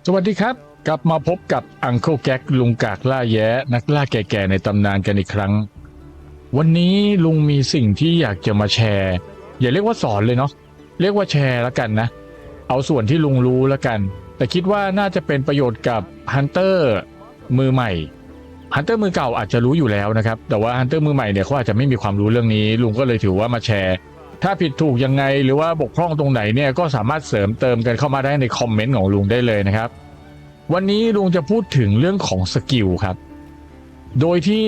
สวัสดีครับกลับมาพบกับอังเคิลแก๊กลุงกากล่าแย้นักล่าแก่ๆในตำนานกันอีกครั้งวันนี้ลุงมีสิ่งที่อยากจะมาแชร์อย่าเรียกว่าสอนเลยเนาะเรียกว่าแชร์แล้วกันนะเอาส่วนที่ลุงรู้แล้วกันแต่คิดว่าน่าจะเป็นประโยชน์กับฮันเตอร์มือใหม่ฮันเตอร์มือเก่าอาจจะรู้อยู่แล้วนะครับแต่ว่าฮันเตอร์มือใหม่เนี่ยเขาอาจจะไม่มีความรู้เรื่องนี้ลุงก็เลยถือว่ามาแชร์ถ้าผิดถูกยังไงหรือว่าบกพร่องตรงไหนเนี่ยก็สามารถเสริมเติมกันเข้ามาได้ในคอมเมนต์ของลุงได้เลยนะครับวันนี้ลุงจะพูดถึงเรื่องของสกิลครับโดยที่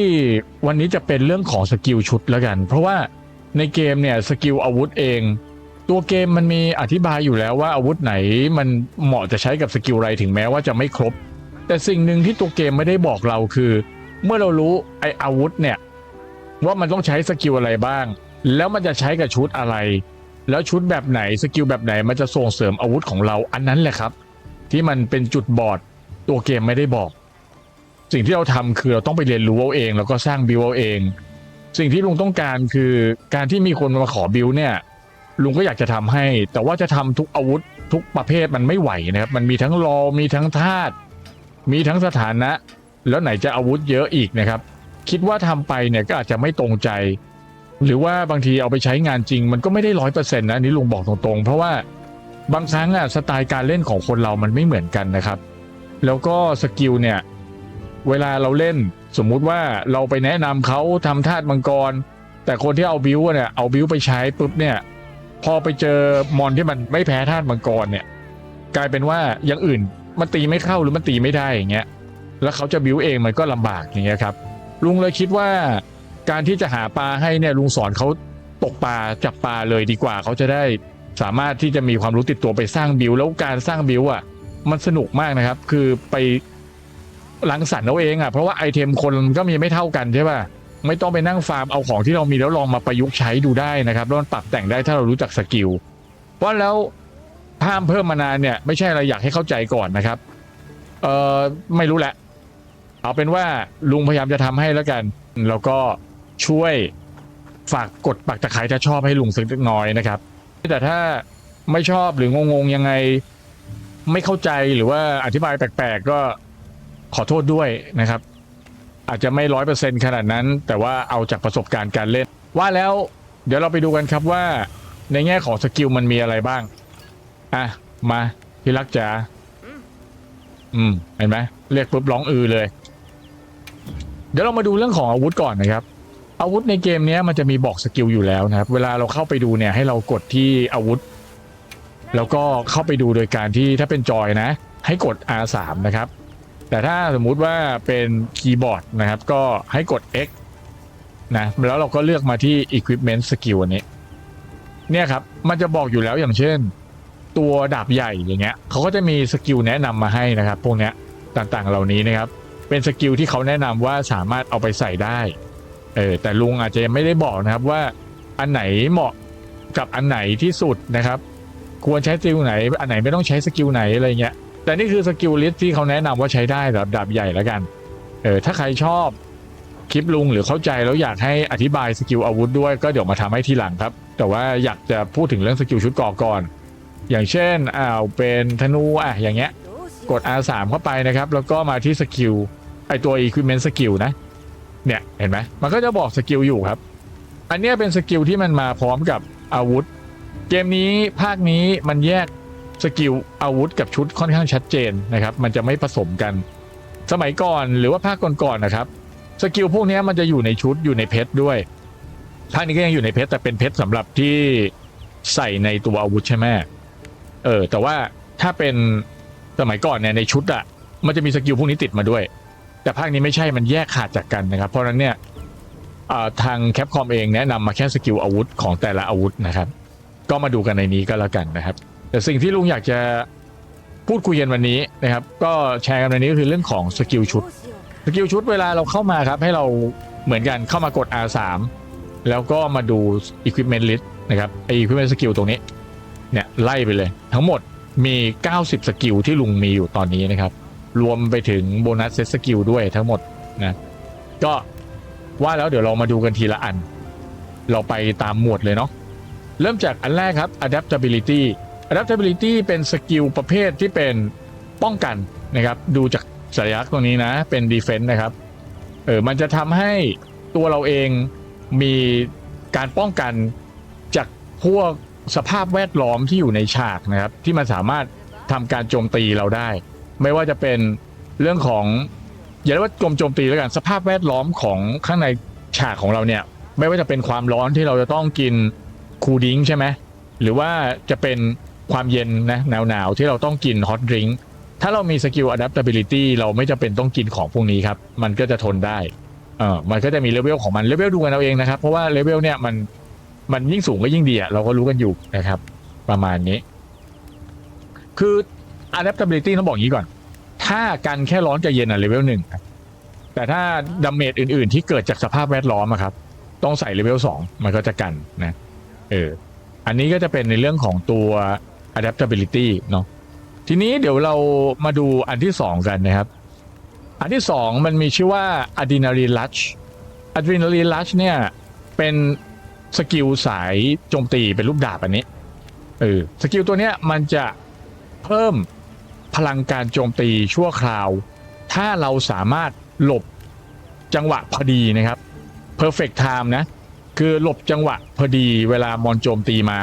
วันนี้จะเป็นเรื่องของสกิลชุดแล้วกันเพราะว่าในเกมเนี่ยสกิลอาวุธเองตัวเกมมันมีอธิบายอยู่แล้วว่าอาวุธไหนมันเหมาะจะใช้กับสกิลอะไรถึงแม้ว่าจะไม่ครบแต่สิ่งหนึ่งที่ตัวเกมไม่ได้บอกเราคือเมื่อเรารู้ไออาวุธเนี่ยว่ามันต้องใช้สกิลอะไรบ้างแล้วมันจะใช้กับชุดอะไรแล้วชุดแบบไหนสกิลแบบไหนมันจะส่งเสริมอาวุธของเราอันนั้นแหละครับที่มันเป็นจุดบอดตัวเกมไม่ได้บอกสิ่งที่เราทำคือเราต้องไปเรียนรู้เอาเองแล้วก็สร้างบิวเอาเองสิ่งที่ลุงต้องการคือการที่มีคนมาขอบิวเนี่ยลุงก็อยากจะทำให้แต่ว่าจะทำทุกอาวุธทุกประเภทมันไม่ไหวนะครับมันมีทั้งรอมีทั้งธาตุมีทั้งสถานะแล้วไหนจะอาวุธเยอะอีกนะครับคิดว่าทำไปเนี่ยก็อาจจะไม่ตรงใจหรือว่าบางทีเอาไปใช้งานจริงมันก็ไม่ได้100%นะนี่ลุงบอกตรงๆเพราะว่าบางครั้งสไตล์การเล่นของคนเรามันไม่เหมือนกันนะครับแล้วก็สกิลเนี่ยเวลาเราเล่นสมมุติว่าเราไปแนะนำเขาทำธาตุมังกรแต่คนที่เอาบิวเนี่ยเอาบิวไปใช้ปุ๊บเนี่ยพอไปเจอมอนที่มันไม่แพ้ธาตุมังกรเนี่ยกลายเป็นว่าอย่างอื่นมันตีไม่เข้าหรือมันตีไม่ได้อย่างเงี้ยแล้วเขาจะบิวเองมันก็ลำบากอย่างเงี้ยครับลุงเลยคิดว่าการที่จะหาปลาให้เนี่ยลุงสอนเขาตกปลาจับปลาเลยดีกว่าเขาจะได้สามารถที่จะมีความรู้ติดตัวไปสร้างบิวแล้วการสร้างบิวมันสนุกมากนะครับคือไปรังสรรค์เอาเองเพราะว่าไอเทมคนก็มีไม่เท่ากันใช่ป่ะไม่ต้องไปนั่งฟาร์มเอาของที่เรามีแล้วลองมาประยุกต์ใช้ดูได้นะครับแล้วมันปรับแต่งได้ถ้าเรารู้จักสกิลเพราะแล้วห้ามเพิ่มมานานเนี่ยไม่ใช่อะไรอยากให้เข้าใจก่อนนะครับไม่รู้แหละเอาเป็นว่าลุงพยายามจะทำให้แล้วกันแล้วก็ช่วยฝากกดปักตะไคร้ถ้าชอบให้ลุงสักน้อยนะครับแต่ถ้าไม่ชอบหรืองงๆยังไงไม่เข้าใจหรือว่าอธิบายแปลกๆก็ขอโทษด้วยนะครับอาจจะไม่100%ขนาดนั้นแต่ว่าเอาจากประสบการณ์การเล่นว่าแล้วเดี๋ยวเราไปดูกันครับว่าในแง่ของสกิลมันมีอะไรบ้างมาพี่รักจ๋าเห็นไหมเรียกปุ๊บร้องเลยเดี๋ยวเรามาดูเรื่องของอาวุธก่อนนะครับอาวุธในเกมนี้มันจะมีบอกสกิลอยู่แล้วนะครับเวลาเราเข้าไปดูเนี่ยให้เรากดที่อาวุธแล้วก็เข้าไปดูโดยการที่ถ้าเป็นจอยนะให้กด R3 นะครับแต่ถ้าสมมุติว่าเป็นคีย์บอร์ดนะครับก็ให้กด X นะแล้วเราก็เลือกมาที่ Equipment Skill อันนี้เนี่ยครับมันจะบอกอยู่แล้วอย่างเช่นตัวดาบใหญ่อย่างเงี้ยเขาก็จะมีสกิลแนะนำมาให้นะครับพวกเนี้ยต่างๆเหล่านี้นะครับเป็นสกิลที่เขาแนะนำว่าสามารถเอาไปใส่ได้แต่ลุงอาจจะยังไม่ได้บอกนะครับว่าอันไหนเหมาะกับอันไหนที่สุดนะครับควรใช้สกิลไหนอันไหนไม่ต้องใช้สกิลไหนอะไรเงี้ยแต่นี่คือสกิลลิสต์ที่เขาแนะนำว่าใช้ได้สำหรับดาบใหญ่แล้วกันถ้าใครชอบคลิปลุงหรือเข้าใจแล้วอยากให้อธิบายสกิลอาวุธด้วยก็เดี๋ยวมาทำให้ทีหลังครับแต่ว่าอยากจะพูดถึงเรื่องสกิลชุดเกราะก่อนอย่างเช่นเป็นธนูอย่างเงี้ยกด R3 เข้าไปนะครับแล้วก็มาที่สกิลไอตัว Equipment Skill นะเนี่ยเห็นไหมมันก็จะบอกสกิลอยู่ครับอันนี้เป็นสกิลที่มันมาพร้อมกับอาวุธเกมนี้ภาคนี้มันแยกสกิลอาวุธกับชุดค่อนข้างชัดเจนนะครับมันจะไม่ผสมกันสมัยก่อนหรือว่าภาคก่อนๆนะครับสกิลพวกนี้มันจะอยู่ในชุดอยู่ในเพชรด้วยภาคนี้ก็ยังอยู่ในเพชรแต่เป็นเพชรสำหรับที่ใส่ในตัวอาวุธใช่ไหมแต่ว่าถ้าเป็นสมัยก่อนเนี่ยในชุดมันจะมีสกิลพวกนี้ติดมาด้วยแต่ภาคนี้ไม่ใช่มันแยกขาดจากกันนะครับเพราะฉะนั้นเนี่ยทางแคปคอมเองแนะนำมาแค่สกิลอาวุธของแต่ละอาวุธนะครับก็มาดูกันในนี้ก็แล้วกันนะครับแต่สิ่งที่ลุงอยากจะพูดคุยกันวันนี้นะครับก็แชร์กันในนี้ก็คือเรื่องของสกิลชุดเวลาเราเข้ามาครับให้เราเหมือนกันเข้ามากด R3 แล้วก็มาดู Equipment List นะครับEquipment Skill ตรงนี้เนี่ยไล่ไปเลยทั้งหมดมี90สกิลที่ลุงมีอยู่ตอนนี้นะครับรวมไปถึงโบนัสเซตสกิลด้วยทั้งหมดนะก็ว่าแล้วเดี๋ยวเรามาดูกันทีละอันเราไปตามหมวดเลยเนาะเริ่มจากอันแรกครับ adaptability เป็นสกิลประเภทที่เป็น ป้องกันนะครับดูจากสัญลักษณ์ตรงนี้นะเป็น defense นะครับมันจะทำให้ตัวเราเองมีการป้องกันจากพวกสภาพแวดล้อมที่อยู่ในฉากนะครับที่มันสามารถทำการโจมตีเราได้ไม่ว่าจะเป็นเรื่องของอย่าเรียกว่าโจมตีแล้วกันสภาพแวดล้อมของข้างในฉากของเราเนี่ยไม่ว่าจะเป็นความร้อนที่เราจะต้องกินคูลดริงก์ใช่ไหมหรือว่าจะเป็นความเย็นนะหนาวที่เราต้องกินฮอตดริงก์ถ้าเรามีสกิล adaptability เราไม่จำเป็นต้องกินของพวกนี้ครับมันก็จะทนได้มันก็จะมีเลเวลของมันเลเวลดูกันเอาเองนะครับเพราะว่าเลเวลเนี่ยมันยิ่งสูงก็ยิ่งดีเราก็รู้กันอยู่นะครับประมาณนี้คือ adaptability ต้องบอกอย่างนี้ก่อนถ้ากันแค่ร้อนกับเย็นเลเวล1แต่ถ้าดาเมจอื่นๆที่เกิดจากสภาพแวดล้อมครับต้องใส่เลเวล2มันก็จะกันนะอันนี้ก็จะเป็นในเรื่องของตัว adaptability เนาะทีนี้เดี๋ยวเรามาดูอันที่2กันนะครับอันที่2มันมีชื่อว่า Adrenaline Rush Adrenaline Rush เนี่ยเป็นสกิลสายโจมตีเป็นรูปดาบอันนี้สกิลตัวเนี้ยมันจะเพิ่มพลังการโจมตีชั่วคราวถ้าเราสามารถหลบจังหวะพอดีนะครับ perfect time นะคือหลบจังหวะพอดีเวลามอนโจมตีมา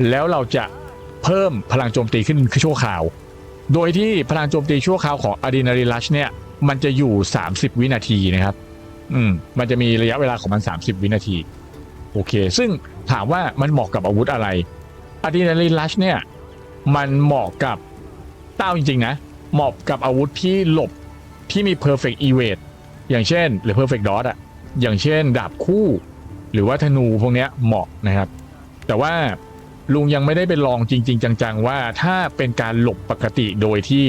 แล้วเราจะเพิ่มพลังโจมตีขึ้นชั่วคราวโดยที่พลังโจมตีชั่วคราวของ Adrenaline Rush เนี่ยมันจะอยู่30วินาทีนะครับมันจะมีระยะเวลาของมัน30วินาทีโอเคซึ่งถามว่ามันเหมาะกับอาวุธอะไร Adrenaline Rush เนี่ยมันเหมาะกับเต้าจริงๆนะเหมาะกับอาวุธที่หลบที่มี perfect evade อย่างเช่นหรือ perfect dodge อย่างเช่นดาบคู่หรือว่าธนูพวกนี้เหมาะนะครับแต่ว่าลุงยังไม่ได้ไปลองจริงๆจังๆว่าถ้าเป็นการหลบปกติโดยที่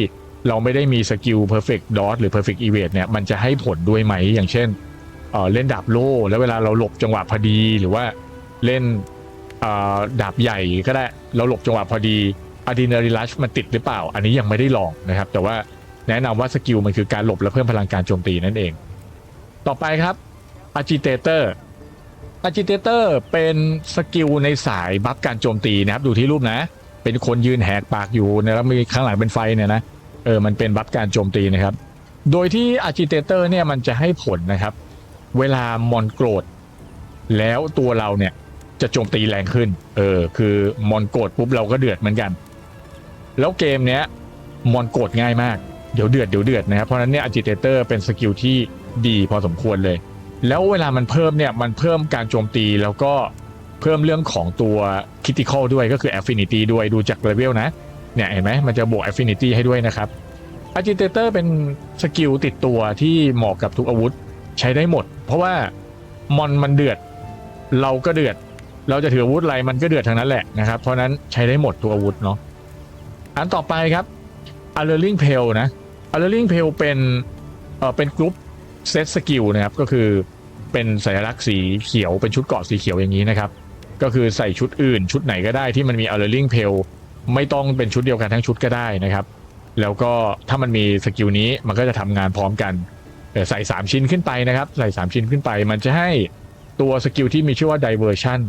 เราไม่ได้มีสกิล perfect dodge หรือ perfect evade เนี่ยมันจะให้ผลด้วยไหมอย่างเช่นเล่นดาบโล่แล้วเวลาเราหลบจังหวะพอดีหรือว่าเล่นดาบใหญ่ก็ได้เราหลบจังหวะพอดีAdrenaline Rush มันติดหรือเปล่าอันนี้ยังไม่ได้ลองนะครับแต่ว่าแนะนำว่าสกิลมันคือการหลบและเพิ่มพลังการโจมตีนั่นเองต่อไปครับ Agitator เป็นสกิลในสายบัฟการโจมตีนะครับดูที่รูปนะเป็นคนยืนแหกปากอยู่นะแล้วมีข้างหลังเป็นไฟเนี่ยนะมันเป็นบัฟการโจมตีนะครับโดยที่ Agitator เนี่ยมันจะให้ผลนะครับเวลามอนโกรธแล้วตัวเราเนี่ยจะโจมตีแรงขึ้นคือมอนโกรธปุ๊บเราก็เดือดเหมือนกันแล้วเกมเนี้ยมอนโกรธง่ายมากเดี๋ยวเดือดนะครับเพราะฉะนั้นเนี่ย Agitator เป็นสกิลที่ดีพอสมควรเลยแล้วเวลามันเพิ่มเนี่ยมันเพิ่มการโจมตีแล้วก็เพิ่มเรื่องของตัว critical ด้วยก็คือ affinity ด้วยดูจากเลเวลนะเนี่ยเห็นไหมมันจะบวก affinity ให้ด้วยนะครับ Agitator เป็นสกิลติดตัวที่เหมาะกับทุกอาวุธใช้ได้หมดเพราะว่ามอนมันเดือดเราก็เดือดเราจะถืออาวุธอะไรมันก็เดือดทั้งนั้นแหละนะครับเพราะนั้นใช้ได้หมดตัวอาวุธเนาะอันต่อไปครับ Alluring Pale นะ Alluring Pale เป็นกรุ๊ปเซตสกิลนะครับก็คือเป็นสัญลักษณ์สีเขียวเป็นชุดเกราะสีเขียวอย่างนี้นะครับก็คือใส่ชุดอื่นชุดไหนก็ได้ที่มันมี Alluring Pale ไม่ต้องเป็นชุดเดียวกันทั้งชุดก็ได้นะครับแล้วก็ถ้ามันมีสกิลนี้มันก็จะทำงานพร้อมกันใส่3ชิ้นขึ้นไปนะครับใส่3ชิ้นขึ้นไปมันจะให้ตัวสกิลที่มีชื่อว่า Diversion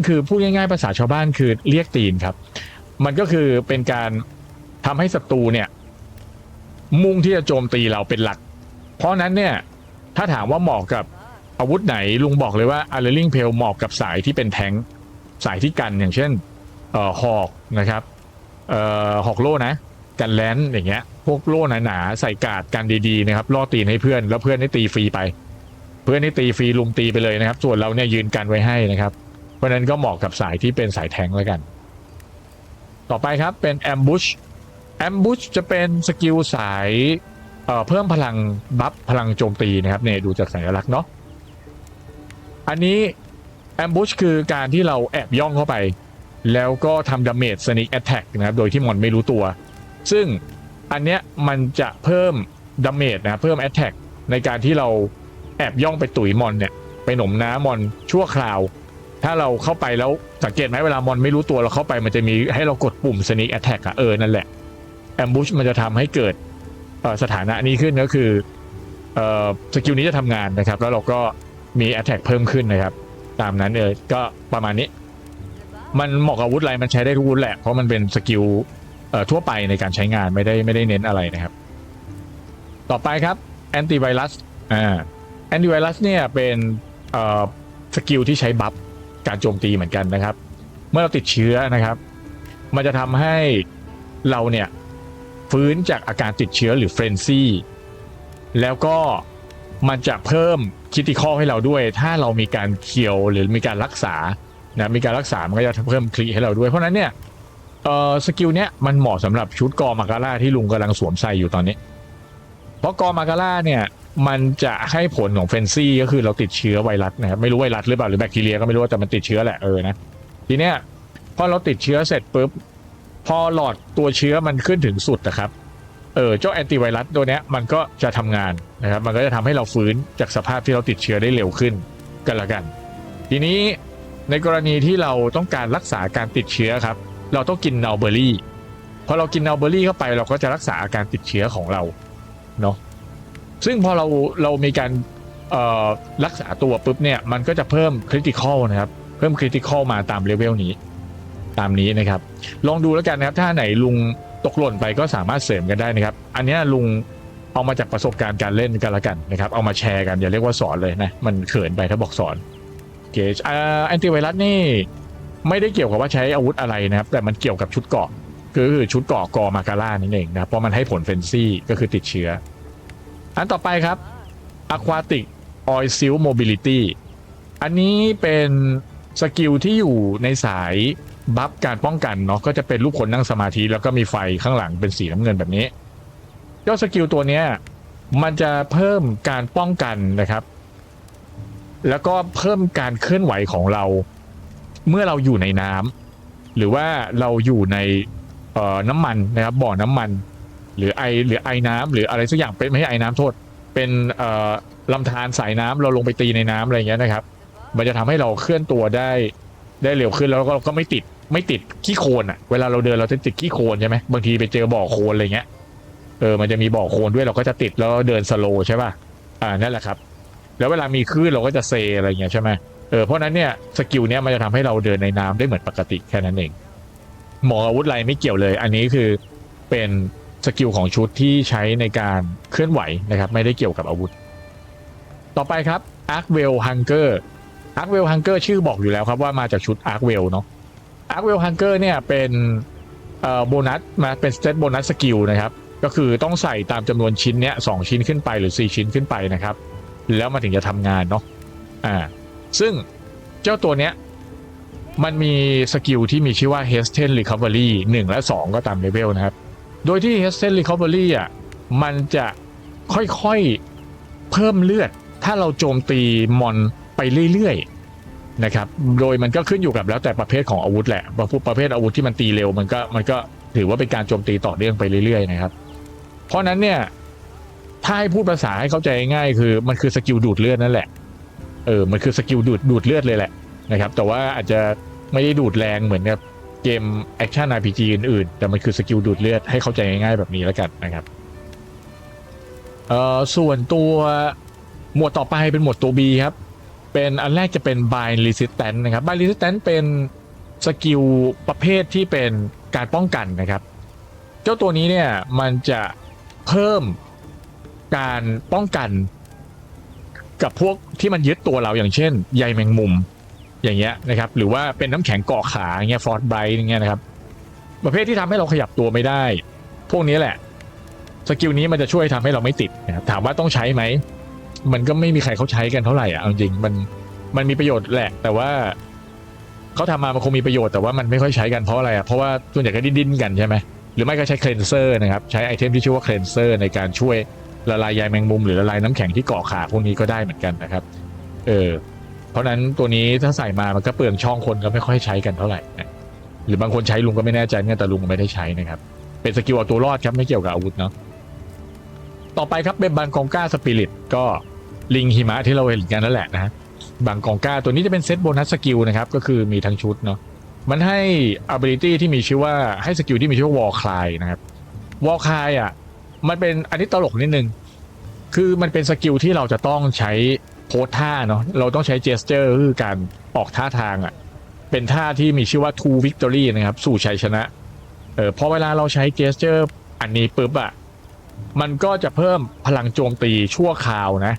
คือพูดง่ายๆภาษาชาวบ้านคือเรียกตีนครับมันก็คือเป็นการทำให้ศัตรูเนี่ยมุ่งที่จะโจมตีเราเป็นหลักเพราะนั้นเนี่ยถ้าถามว่าเหมาะกับอาวุธไหนลุงบอกเลยว่า Alluring Pale เหมาะกับสายที่เป็นแทงค์สายที่กันอย่างเช่นหอกนะครับหอกโล่นะกันแลนอย่างเงี้ยพวกโล่หนาๆใส่กาดกันดีๆนะครับล่อตีนให้เพื่อนแล้วเพื่อนให้ตีฟรีไปเพื่อนให้ตีฟรีลุมตีไปเลยนะครับส่วนเราเนี่ยยืนกันไว้ให้นะครับเพราะนั้นก็เหมาะกับสายที่เป็นสายแทงค์แล้วกันต่อไปครับเป็น Ambush จะเป็นสกิลสายเพิ่มพลังบัฟพลังโจมตีนะครับเนี่ยดูจากสัญลักษณ์เนาะอันนี้ Ambush คือการที่เราแอบย่องเข้าไปแล้วก็ทำดาเมจ Sneak Attack นะครับโดยที่มอนไม่รู้ตัวซึ่งอันเนี้ยมันจะเพิ่มดาเมจนะเพิ่ม Attack ในการที่เราแอบย่องไปตุ๋ยมอนเนี่ยไปหน่มน้ำมอนชั่วคราวถ้าเราเข้าไปแล้วสังเกตไหมเวลามอนไม่รู้ตัวเราเข้าไปมันจะมีให้เรากดปุ่ม Sneak Attack นั่นแหละ Ambush มันจะทำให้เกิดสถานะนี้ขึ้นก็คือสกิลนี้จะทำงานนะครับแล้วเราก็มี Attack เพิ่มขึ้นนะครับตามนั้นก็ประมาณนี้มันเหมาะกับอาวุธอะไรมันใช้ได้ทุกอาวุธแหละเพราะมันเป็นสกิล ทั่วไปในการใช้งานไม่ได้เน้นอะไรนะครับต่อไปครับแอนตี้ไวรัสแอนตี้ไวรัสเนี่ยเป็นสกิลที่ใช้บัฟการโจมตีเหมือนกันนะครับเมื่อเราติดเชื้อนะครับมันจะทำให้เราเนี่ยฟื้นจากอาการติดเชื้อหรือเฟรนซี่แล้วก็มันจะเพิ่มคิติคอลให้เราด้วยถ้าเรามีการเคียวหรือมีการรักษานะมีการรักษามันก็จะเพิ่มคลีให้เราด้วยเพราะนั้นเนี่ยสกิลเนี้ยมันเหมาะสำหรับชุดกอมาการ่าที่ลุงกำลังสวมใส่อยู่ตอนนี้เพราะกอมาการ่าเนี่ยมันจะให้ผลของเฟรนซี่ก็คือเราติดเชื้อไวรัสนะครับไม่รู้ไวรัสหรือเปล่าหรือแบคทีเรียก็ไม่รู้แต่มันติดเชื้อแหละนะทีเนี้ยพอเราติดเชื้อเสร็จปุ๊บพอหลอดตัวเชื้อมันขึ้นถึงสุดนะครับเจ้าแอนติไวรัสตัวเนี้ยมันก็จะทำงานนะครับมันก็จะทำให้เราฟื้นจากสภาพที่เราติดเชื้อได้เร็วขึ้นกันละกันทีนี้ในกรณีที่เราต้องการรักษาการติดเชื้อครับเราต้องกินนัลเบอรี่พอเรากินนัลเบอรี่เข้าไปเราก็จะรักษาอาการติดเชื้อของเราเนาะซึ่งพอเรามีการรักษาตัวปุ๊บเนี่ยมันก็จะเพิ่มคริติคอลนะครับเพิ่มคริติคอลมาตามเลเวลนี้ตามนี้นะครับลองดูแล้วกันนะครับถ้าไหนลุงตกหล่นไปก็สามารถเสริมกันได้นะครับอันนี้ลุงเอามาจากประสบการณ์การเล่นกันละกันนะครับเอามาแชร์กันอย่าเรียกว่าสอนเลยนะมันเขินไปถ้าบอกสอนเกจแอนติไวรัสนี่ไม่ได้เกี่ยวกับว่าใช้อาวุธอะไรนะครับแต่มันเกี่ยวกับชุดเกราะคือชุดเกราะกอมาการ่านั่นเองนะเพราะมันให้ผลเฟนซี่ก็คือติดเชื้ออันต่อไปครับ Aquatic Oil Seal Mobility อันนี้เป็นสกิลที่อยู่ในสายบัฟการป้องกันเนาะก็จะเป็นรูปคนนั่งสมาธิแล้วก็มีไฟข้างหลังเป็นสีน้ำเงินแบบนี้เจ้าสกิลตัวนี้มันจะเพิ่มการป้องกันนะครับแล้วก็เพิ่มการเคลื่อนไหวของเราเมื่อเราอยู่ในน้ำหรือว่าเราอยู่ในน้ำมันนะครับบ่อน้ำมันหรือไอน้ำหรืออะไรสักอย่างเป็นไม่ใช่ไอน้ำโทษเป็นลำธารสายน้ำเราลงไปตีในน้ำอะไรอย่างเงี้ยนะครับมันจะทำให้เราเคลื่อนตัวได้เร็วขึ้นแล้วก็ไม่ติดขี้โคลนอ่ะเวลาเราเดินเราจะติดขี้โคลนใช่ไหมบางทีไปเจอบ่อโคลนอะไรเงี้ยมันจะมีบ่อโคลนด้วยเราก็จะติดแล้วเดินสโลว์ใช่ป่ะนั่นแหละครับแล้วเวลามีคลื่นเราก็จะเซอะไรเงี้ยใช่ไหมเพราะนั้นเนี่ยสกิลเนี้ยมันจะทำให้เราเดินในน้ำได้เหมือนปกติแค่นั้นเองหมออาวุธอะไรไม่เกี่ยวเลยอันนี้คือเป็นสกิลของชุดที่ใช้ในการเคลื่อนไหวนะครับไม่ได้เกี่ยวกับอาวุธต่อไปครับ Arkwell Hunger Arkwell Hunger ชื่อบอกอยู่แล้วครับว่ามาจากชุด Arkwell เนาะ Arkwell Hunger เนี่ยเป็นโบนัสมาเป็นสเตตโบนัสสกิลนะครับก็คือต้องใส่ตามจำนวนชิ้นเนี้ย2ชิ้นขึ้นไปหรือ4ชิ้นขึ้นไปนะครับแล้วมาถึงจะทำงานเนาะซึ่งเจ้าตัวเนี้ยมันมีสกิลที่มีชื่อว่า Hasten Recovery 1 และ 2 ก็ตามเลเวลนะครับโดยที่ Hasten Recoveryมันจะค่อยๆเพิ่มเลือดถ้าเราโจมตีมอนไปเรื่อยๆนะครับโดยมันก็ขึ้นอยู่กับแล้วแต่ประเภทของอาวุธแหละประเภทอาวุธที่มันตีเร็วมันก็ถือว่าเป็นการโจมตีต่อเนื่องไปเรื่อยๆนะครับเพราะนั้นเนี่ยถ้าให้พูดภาษาให้เข้าใจง่ายคือมันคือสกิลดูดเลือดนั่นแหละมันคือสกิลดูดเลือดเลยแหละนะครับแต่ว่าอาจจะไม่ได้ดูดแรงเหมือนกับเกมแอคชั่น RPG อื่นๆแต่มันคือสกิลดูดเลือดให้เข้าใจง่ายๆแบบนี้แล้วกันนะครับส่วนตัวหมวดต่อไปเป็นหมวดตัว B ครับเป็นอันแรกจะเป็น Bind Resistance นะครับ Bind Resistance เป็นสกิลประเภทที่เป็นการป้องกันนะครับเจ้าตัวนี้เนี่ยมันจะเพิ่มการป้องกันกับพวกที่มันยึดตัวเราอย่างเช่นใยแมงมุมอย่างเงี้ยนะครับหรือว่าเป็นน้ำแข็งเกาะขาอย่างเงี้ยฟอร์ดไบรท์อย่างเงี้ยนะครับประเภทที่ทำให้เราขยับตัวไม่ได้พวกนี้แหละสกิลนี้มันจะช่วยทำให้เราไม่ติดนะครับถามว่าต้องใช้ไหมมันก็ไม่มีใครเขาใช้กันเท่าไหร่อ่ะจริงมันมีประโยชน์แหละแต่ว่าเขาทำมามันคงมีประโยชน์แต่ว่ามันไม่ค่อยใช้กันเพราะอะไรอ่ะเพราะว่าส่วนใหญ่ก็ดิ้นกันใช่ไหมหรือไม่ก็ใช้เคลนเซอร์นะครับใช้ไอเทมที่ชื่อว่าเคลนเซอร์ในการช่วยละลายใยแมงมุมหรือละลายน้ำแข็งที่เกาะขาพวกนี้ก็ได้เหมือนกันนะครับเพราะนั้นตัวนี้ถ้าใส่มามันก็เปลืองช่องคนก็ไม่ค่อยใช้กันเท่าไหร่นะหรือบางคนใช้ลุงก็ไม่แน่ใจเนี่ยแต่ลุงไม่ได้ใช้นะครับเป็นสกิลเอาตัวรอดครับไม่เกี่ยวกับอาวุธเนาะต่อไปครับเป็นบังกองก้าสปิริตก็ลิงหิมะที่เราเห็นกันนั่นแหละนะบังกองก้าตัวนี้จะเป็นเซตโบนัสสกิลนะครับก็คือมีทั้งชุดเนาะมันให้ ability ที่มีชื่อว่าให้สกิลที่มีชื่อว่าวอลคลายนะครับวอลคลายมันเป็นอันนี้ตลกนิดนึงคือมันเป็นสกิลที่เราจะต้องใช้โพสท่าเนาะเราต้องใช้เจสเจอร์คือการออกท่าทางเป็นท่าที่มีชื่อว่า to victory นะครับสู่ชัยชนะ พอเวลาเราใช้เจสเจอร์อันนี้ปุ๊บอะมันก็จะเพิ่มพลังโจมตีชั่วคราวนะ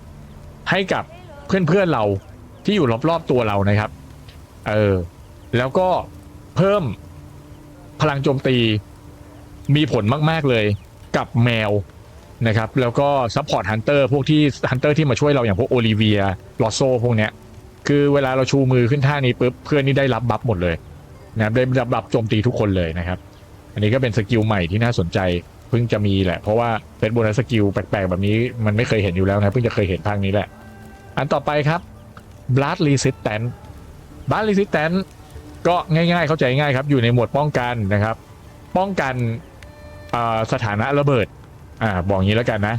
ให้กับเพื่อนๆเราที่อยู่รอบๆตัวเรานะครับแล้วก็เพิ่มพลังโจมตีมีผลมากๆเลยกับแมวนะครับแล้วก็ซัพพอร์ตฮันเตอร์พวกที่ฮันเตอร์ที่มาช่วยเราอย่างพวกโอลิเวียลอโซพวกเนี้ยคือเวลาเราชูมือขึ้นท่านี้ปุ๊บเพื่อนนี่ได้รับบัฟหมดเลยนะได้รับบัฟโจมตีทุกคนเลยนะครับอันนี้ก็เป็นสกิลใหม่ที่น่าสนใจเพิ่งจะมีแหละเพราะว่าเป็นโบนัสสกิลแปลกๆแบบนี้มันไม่เคยเห็นอยู่แล้วนะเพิ่งจะเคยเห็นภาคนี้แหละอันต่อไปครับ Blast Resistance Blast Resistance ก็ง่ายๆเข้าใจง่ายครับอยู่ในหมวดป้องกันนะครับป้องกันสถานะระเบิดบอกงี้แล้วกันนะ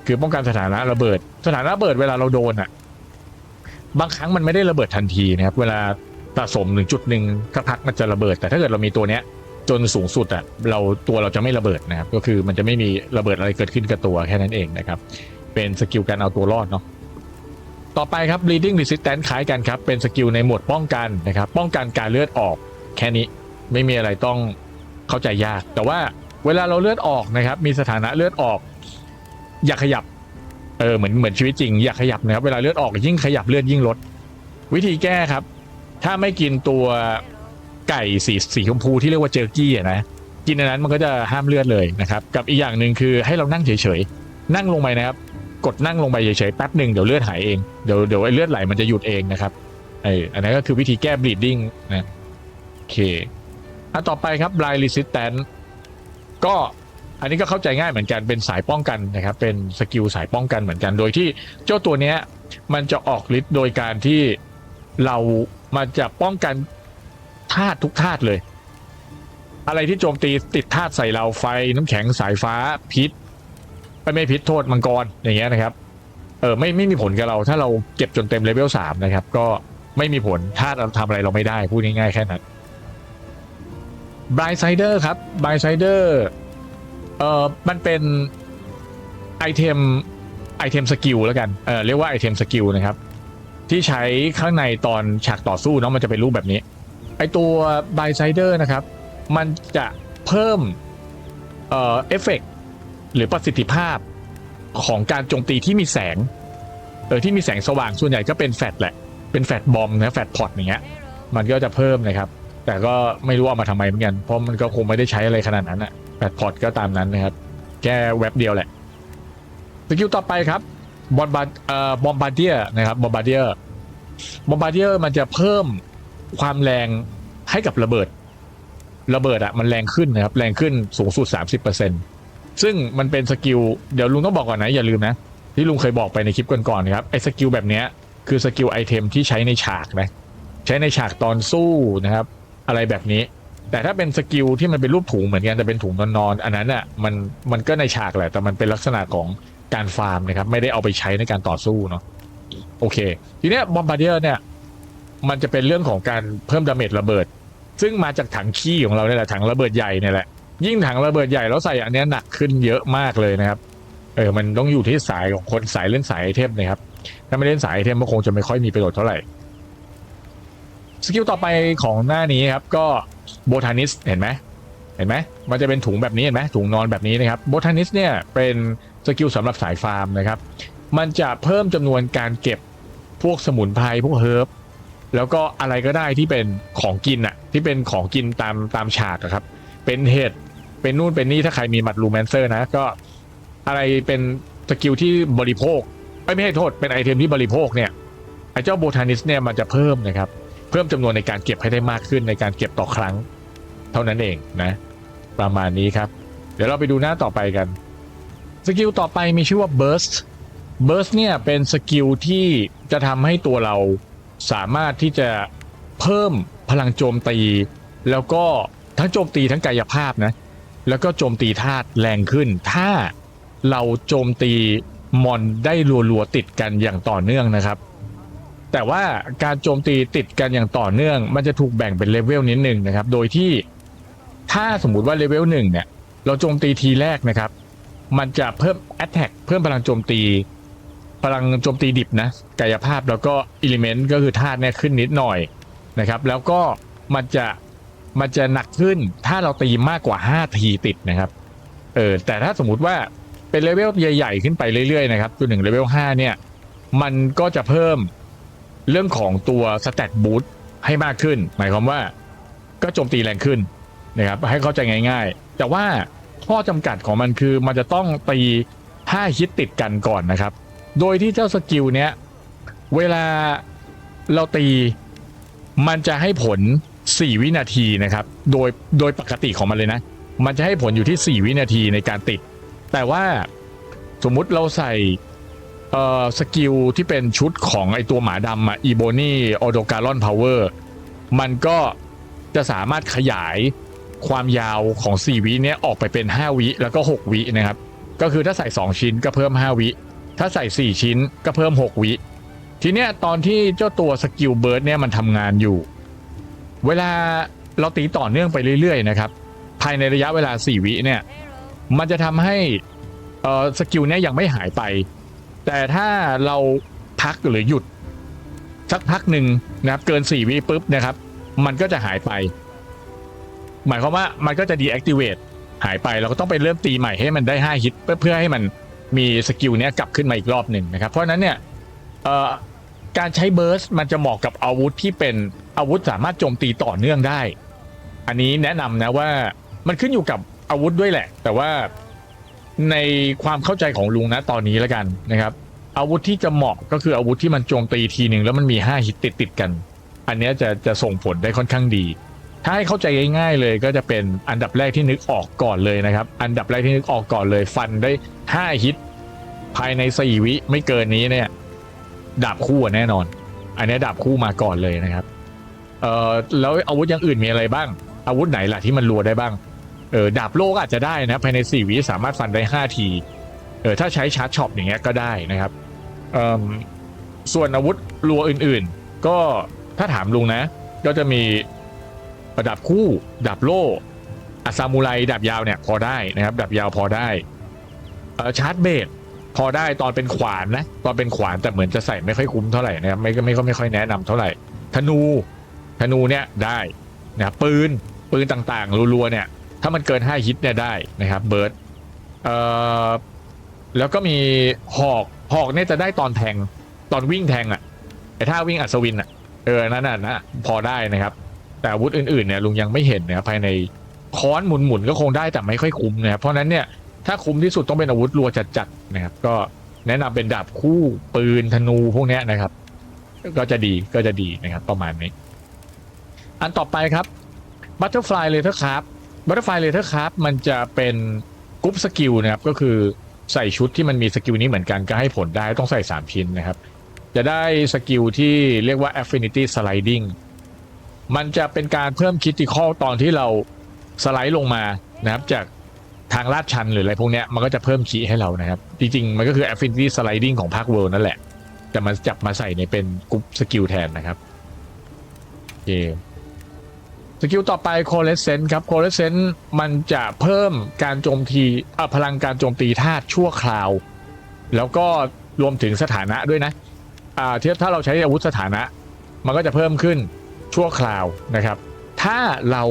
คือป้องกันสถานะระเบิดเวลาเราโดนบางครั้งมันไม่ได้ระเบิดทันทีนะครับเวลาสะสมถึงจุดหนึ่งสักพักมันจะระเบิดแต่ถ้าเกิดเรามีตัวเนี้ยจนสูงสุดเราจะไม่ระเบิดนะครับก็คือมันจะไม่มีระเบิดอะไรเกิดขึ้นกับตัวแค่นั้นเองนะครับเป็นสกิลการเอาตัวรอดเนาะต่อไปครับ bleeding resistance คล้ายกันครับเป็นสกิลในหมวดป้องกันนะครับป้องกันการเลือดออกแค่นี้ไม่มีอะไรต้องเข้าใจยากแต่ว่าเวลาเราเลือดออกนะครับมีสถานะเลือดออกอย่าขยับเหมือนชีวิตจริงอย่าขยับนะครับเวลาเลือดออกยิ่งขยับเลือดยิ่งลดวิธีแก้ครับถ้าไม่กินตัวไก่สีชมพูที่เรียกว่าเจอร์กี้นะกินอันนั้นมันก็จะห้ามเลือดเลยนะครับกับอีกอย่างหนึ่งคือให้เรานั่งเฉยๆนั่งลงไปนะครับกดนั่งลงไปเฉยๆแป๊บหนึ่งเดี๋ยวเลือดหายเองเดี๋ยวไอ้เลือดไหลมันจะหยุดเองนะครับอันนั้นก็คือวิธีแก้ bleeding นะโอเคอันต่อไปครับ blind resistance ก็อันนี้ก็เข้าใจง่ายเหมือนกันเป็นสายป้องกันนะครับเป็นสกิลสายป้องกันเหมือนกันโดยที่เจ้าตัวเนี้ยมันจะออกฤทธิ์โดยการที่มันจะป้องกันธาตุทุกธาตุเลยอะไรที่โจมตีติดธาตุใส่เราไฟน้ำแข็งสายฟ้าพิษไม่พิษโทษมังกรอย่างเงี้ยนะครับไม่มีผลกับเราถ้าเราเก็บจนเต็มเลเวล3นะครับก็ไม่มีผลธาตุทำอะไรเราไม่ได้พูดง่ายๆแค่นั้นBlindsider ครับ Blindsiderมันเป็นไอเทมสกิลแล้วกันเรียกว่าไอเทมสกิลนะครับที่ใช้ข้างในตอนฉากต่อสู้เนาะมันจะเป็นรูปแบบนี้ไอตัว Blindsider นะครับมันจะเพิ่มเอฟเฟกต์หรือประสิทธิภาพของการโจมตีที่มีแสงที่มีแสงสว่างส่วนใหญ่ก็เป็นแฟลชแหละเป็นแฟลชบอมนะแฟลชพอตอย่างเงี้ยมันก็จะเพิ่มนะครับแต่ก็ไม่รู้เอามาทำไมเหมือนกันเพราะมันก็คงไม่ได้ใช้อะไรขนาดนั้นแฟลชพอตก็ตามนั้นนะครับแค่เว็บเดียวแหละสกิลต่อไปครับบอมบาร์เดียนะครับบอมบาร์เดียมันจะเพิ่มความแรงให้กับระเบิดมันแรงขึ้นนะครับแรงขึ้นสูงสุด 30%ซึ่งมันเป็นสกิลเดี๋ยวลุงต้องบอกก่อนนะอย่าลืมนะที่ลุงเคยบอกไปในคลิปก่อนๆนะครับไอ้สกิลแบบนี้คือสกิลไอเทมที่ใช้ในฉากนะใช้ในฉากตอนสู้นะครับอะไรแบบนี้แต่ถ้าเป็นสกิลที่มันเป็นรูปถุงเหมือนกันแต่เป็นถุงนอนๆอันนั้นมันก็ในฉากแหละแต่มันเป็นลักษณะของการฟาร์มนะครับไม่ได้เอาไปใช้ในการต่อสู้เนาะโอเคทีเนี้ยบอมบาร์เดียเนี่ยมันจะเป็นเรื่องของการเพิ่มดาเมจระเบิดซึ่งมาจากถังขี้ของเราเนี่ยแหละถังระเบิดใหญ่เนี่ยแหละยิ่งถังระเบิดใหญ่แล้วใส่อันนี้หนักขึ้นเยอะมากเลยนะครับมันต้องอยู่ที่สายของคนสายเล่นสายไอเทมนะครับถ้าไม่เล่นสายไอเทมก็คงจะไม่ค่อยมีประโยชน์เท่าไหร่สกิลต่อไปของหน้านี้ครับก็โบทานิสเห็นไหมมันจะเป็นถุงแบบนี้เห็นไหมถุงนอนแบบนี้นะครับโบทานิสเนี่ยเป็นสกิลสำหรับสายฟาร์มนะครับมันจะเพิ่มจำนวนการเก็บพวกสมุนไพรพวกเฮิร์บแล้วก็อะไรก็ได้ที่เป็นของกินที่เป็นของกินตามฉากครับเป็นเห็ดเป็นนู่นเป็นนี่ถ้าใครมีมัดลูแมนเซอร์นะก็อะไรเป็นสกิลที่บริโภคไม่ให้โทษเป็นไอเทมที่บริโภคเนี่ยไอ้เจ้าโบทานิสเนี่ยมันจะเพิ่มนะครับเพิ่มจำนวนในการเก็บให้ได้มากขึ้นในการเก็บต่อครั้งเท่านั้นเองนะประมาณนี้ครับเดี๋ยวเราไปดูหน้าต่อไปกันสกิลต่อไปมีชื่อว่า burst เนี่ยเป็นสกิลที่จะทำให้ตัวเราสามารถที่จะเพิ่มพลังโจมตีแล้วก็ทั้งโจมตีทั้งกายภาพนะแล้วก็โจมตีธาตุแรงขึ้นถ้าเราโจมตีมอนได้รัวๆติดกันอย่างต่อเนื่องนะครับแต่ว่าการโจมตีติดกันอย่างต่อเนื่องมันจะถูกแบ่งเป็นเลเวลนิดนึงนะครับโดยที่ถ้าสมมุติว่าเลเวล1เนี่ยเราโจมตีทีแรกนะครับมันจะเพิ่ม attack เพิ่มพลังโจมตีดิบนะกายภาพแล้วก็ element ก็คือธาตุเนี่ยขึ้นนิดหน่อยนะครับแล้วก็มันจะ มันจะหนักขึ้นถ้าเราตีมากกว่า5ทีติดนะครับแต่ถ้าสมมุติว่าเป็นเลเวลใหญ่ๆขึ้นไปเรื่อยๆนะครับตัว1เลเวล5เนี่ยมันก็จะเพิ่มเรื่องของตัวสแตทบูสต์ให้มากขึ้นหมายความว่าก็โจมตีแรงขึ้นนะครับให้เข้าใจง่ายๆแต่ว่าข้อจำกัดของมันคือมันจะต้องตี5ฮิตติดกันก่อนนะครับโดยที่เจ้าสกิลเนี้ยเวลาเราตีมันจะให้ผล4วินาทีนะครับโดยปกติของมันเลยนะมันจะให้ผลอยู่ที่4วินาทีในการติดแต่ว่าสมมุติเราใส่สกิลที่เป็นชุดของไอตัวหมาดำอีโบนี่ออโดการอนพาวเวอร์มันก็จะสามารถขยายความยาวของ4วิเนี้ยออกไปเป็น5วิแล้วก็6วินะครับก็คือถ้าใส่2ชิ้นก็เพิ่ม5วิถ้าใส่4ชิ้นก็เพิ่ม6วิทีเนี้ยตอนที่เจ้าตัวสกิลเบิร์ดเนี่ยมันทำงานอยู่เวลาเราตีต่อเนื่องไปเรื่อยๆนะครับภายในระยะเวลา4วิเนี่ยมันจะทำให้สกิลเนี้ยยังไม่หายไปแต่ถ้าเราพักหรือหยุดสักพักหนึ่งนะครับเกิน4วิปุ๊บนะครับมันก็จะหายไปหมายความว่ามันก็จะ deactivate หายไปเราก็ต้องไปเริ่มตีใหม่ให้มันได้5ฮิตเพื่อให้มันมีสกิลเนี้ยกลับขึ้นมาอีกรอบหนึ่งนะครับเพราะฉะนั้นเนี่ยการใช้เบิร์สมันจะเหมาะกับอาวุธที่เป็นอาวุธสามารถโจมตีต่อเนื่องได้อันนี้แนะนำนะว่ามันขึ้นอยู่กับอาวุธด้วยแหละแต่ว่าในความเข้าใจของลุงนะตอนนี้แล้วกันนะครับอาวุธที่จะเหมาะก็คืออาวุธที่มันโจมตีทีหนึ่งแล้วมันมี5ฮิตติดกันอันนี้จะส่งผลได้ค่อนข้างดีถ้าให้เข้าใจง่ายๆเลยก็จะเป็นอันดับแรกที่นึกออกก่อนเลยนะครับอันดับแรกที่นึกออกก่อนเลยฟันได้5ฮิตภายใน4วิไม่เกินนี้เนี่ยดาบคู่แน่นอนอันนี้ดาบคู่มาก่อนเลยนะครับแล้วอาวุธอย่างอื่นมีอะไรบ้างอาวุธไหนล่ะที่มันรัวได้บ้างดาบโล่ก็อาจจะได้นะภายใน4วิสามารถฟันได้5ทีถ้าใช้ชาร์จช็อปอย่างเงี้ยก็ได้นะครับส่วนอาวุธรัวอื่นๆก็ถ้าถามลุงนะก็จะมีดาบคู่ดาบโล่ซามูไรดาบยาวเนี่ยพอได้นะครับดาบยาวพอได้ชาร์จเบสพอได้ตอนเป็นขวานนะตอนเป็นขวานแต่เหมือนจะใส่ไม่ค่อยคุ้มเท่าไหร่นะครับไม่ค่อยแนะนำเท่าไหร่ธนูเนี่ยได้นะครับปืนต่างๆรัวๆเนี่ยถ้ามันเกิน5ฮิตเนี่ยได้นะครับเบิร์ดแล้วก็มีหอกเนี่ยจะได้ตอนแทงตอนวิ่งแทงไอ้ท่าวิ่งอัศวินนั่นนะพอได้นะครับแต่อาวุธอื่นๆเนี่ยลุงยังไม่เห็นนะครับภายในค้อนหมุนก็คงได้แต่ไม่ค่อยคุ้มนะครับเพราะนั้นเนี่ยถ้าคุ้มที่สุดต้องเป็นอาวุธรัวจัดๆนะครับก็แนะนำเป็นดาบคู่ปืนธนูพวกนี้นะครับก็จะดีนะครับประมาณนี้อันต่อไปครับ Butterfly Leather Craft Butterfly Leather Craft มันจะเป็นกรุ๊ปสกิลนะครับก็คือใส่ชุดที่มันมีสกิลนี้เหมือนกันก็ให้ผลได้ต้องใส่3ชิ้นนะครับจะได้สกิลที่เรียกว่า Affinity Sliding มันจะเป็นการเพิ่มคริติคอลตอนที่เราสไลด์ลงมานะครับจากทางลาดชันหรืออะไรพวกนี้มันก็จะเพิ่มคีให้เรานะครับจริงๆมันก็คือ Affinity Sliding ของภาค World นั่นแหละแต่มันจับมาใส่ในเป็นกรุ๊ปสกิลแทนนะครับโอเคสกิลต่อไป Coalescence ครับ Coalescence มันจะเพิ่มการโจมตีพลังการโจมตีธาตุชั่วคราวแล้วก็รวมถึงสถานะด้วยนะถ้าเราใช้อาวุธสถานะมันก็จะเพิ่มขึ้นชั่วคราวนะครับถ้าเรา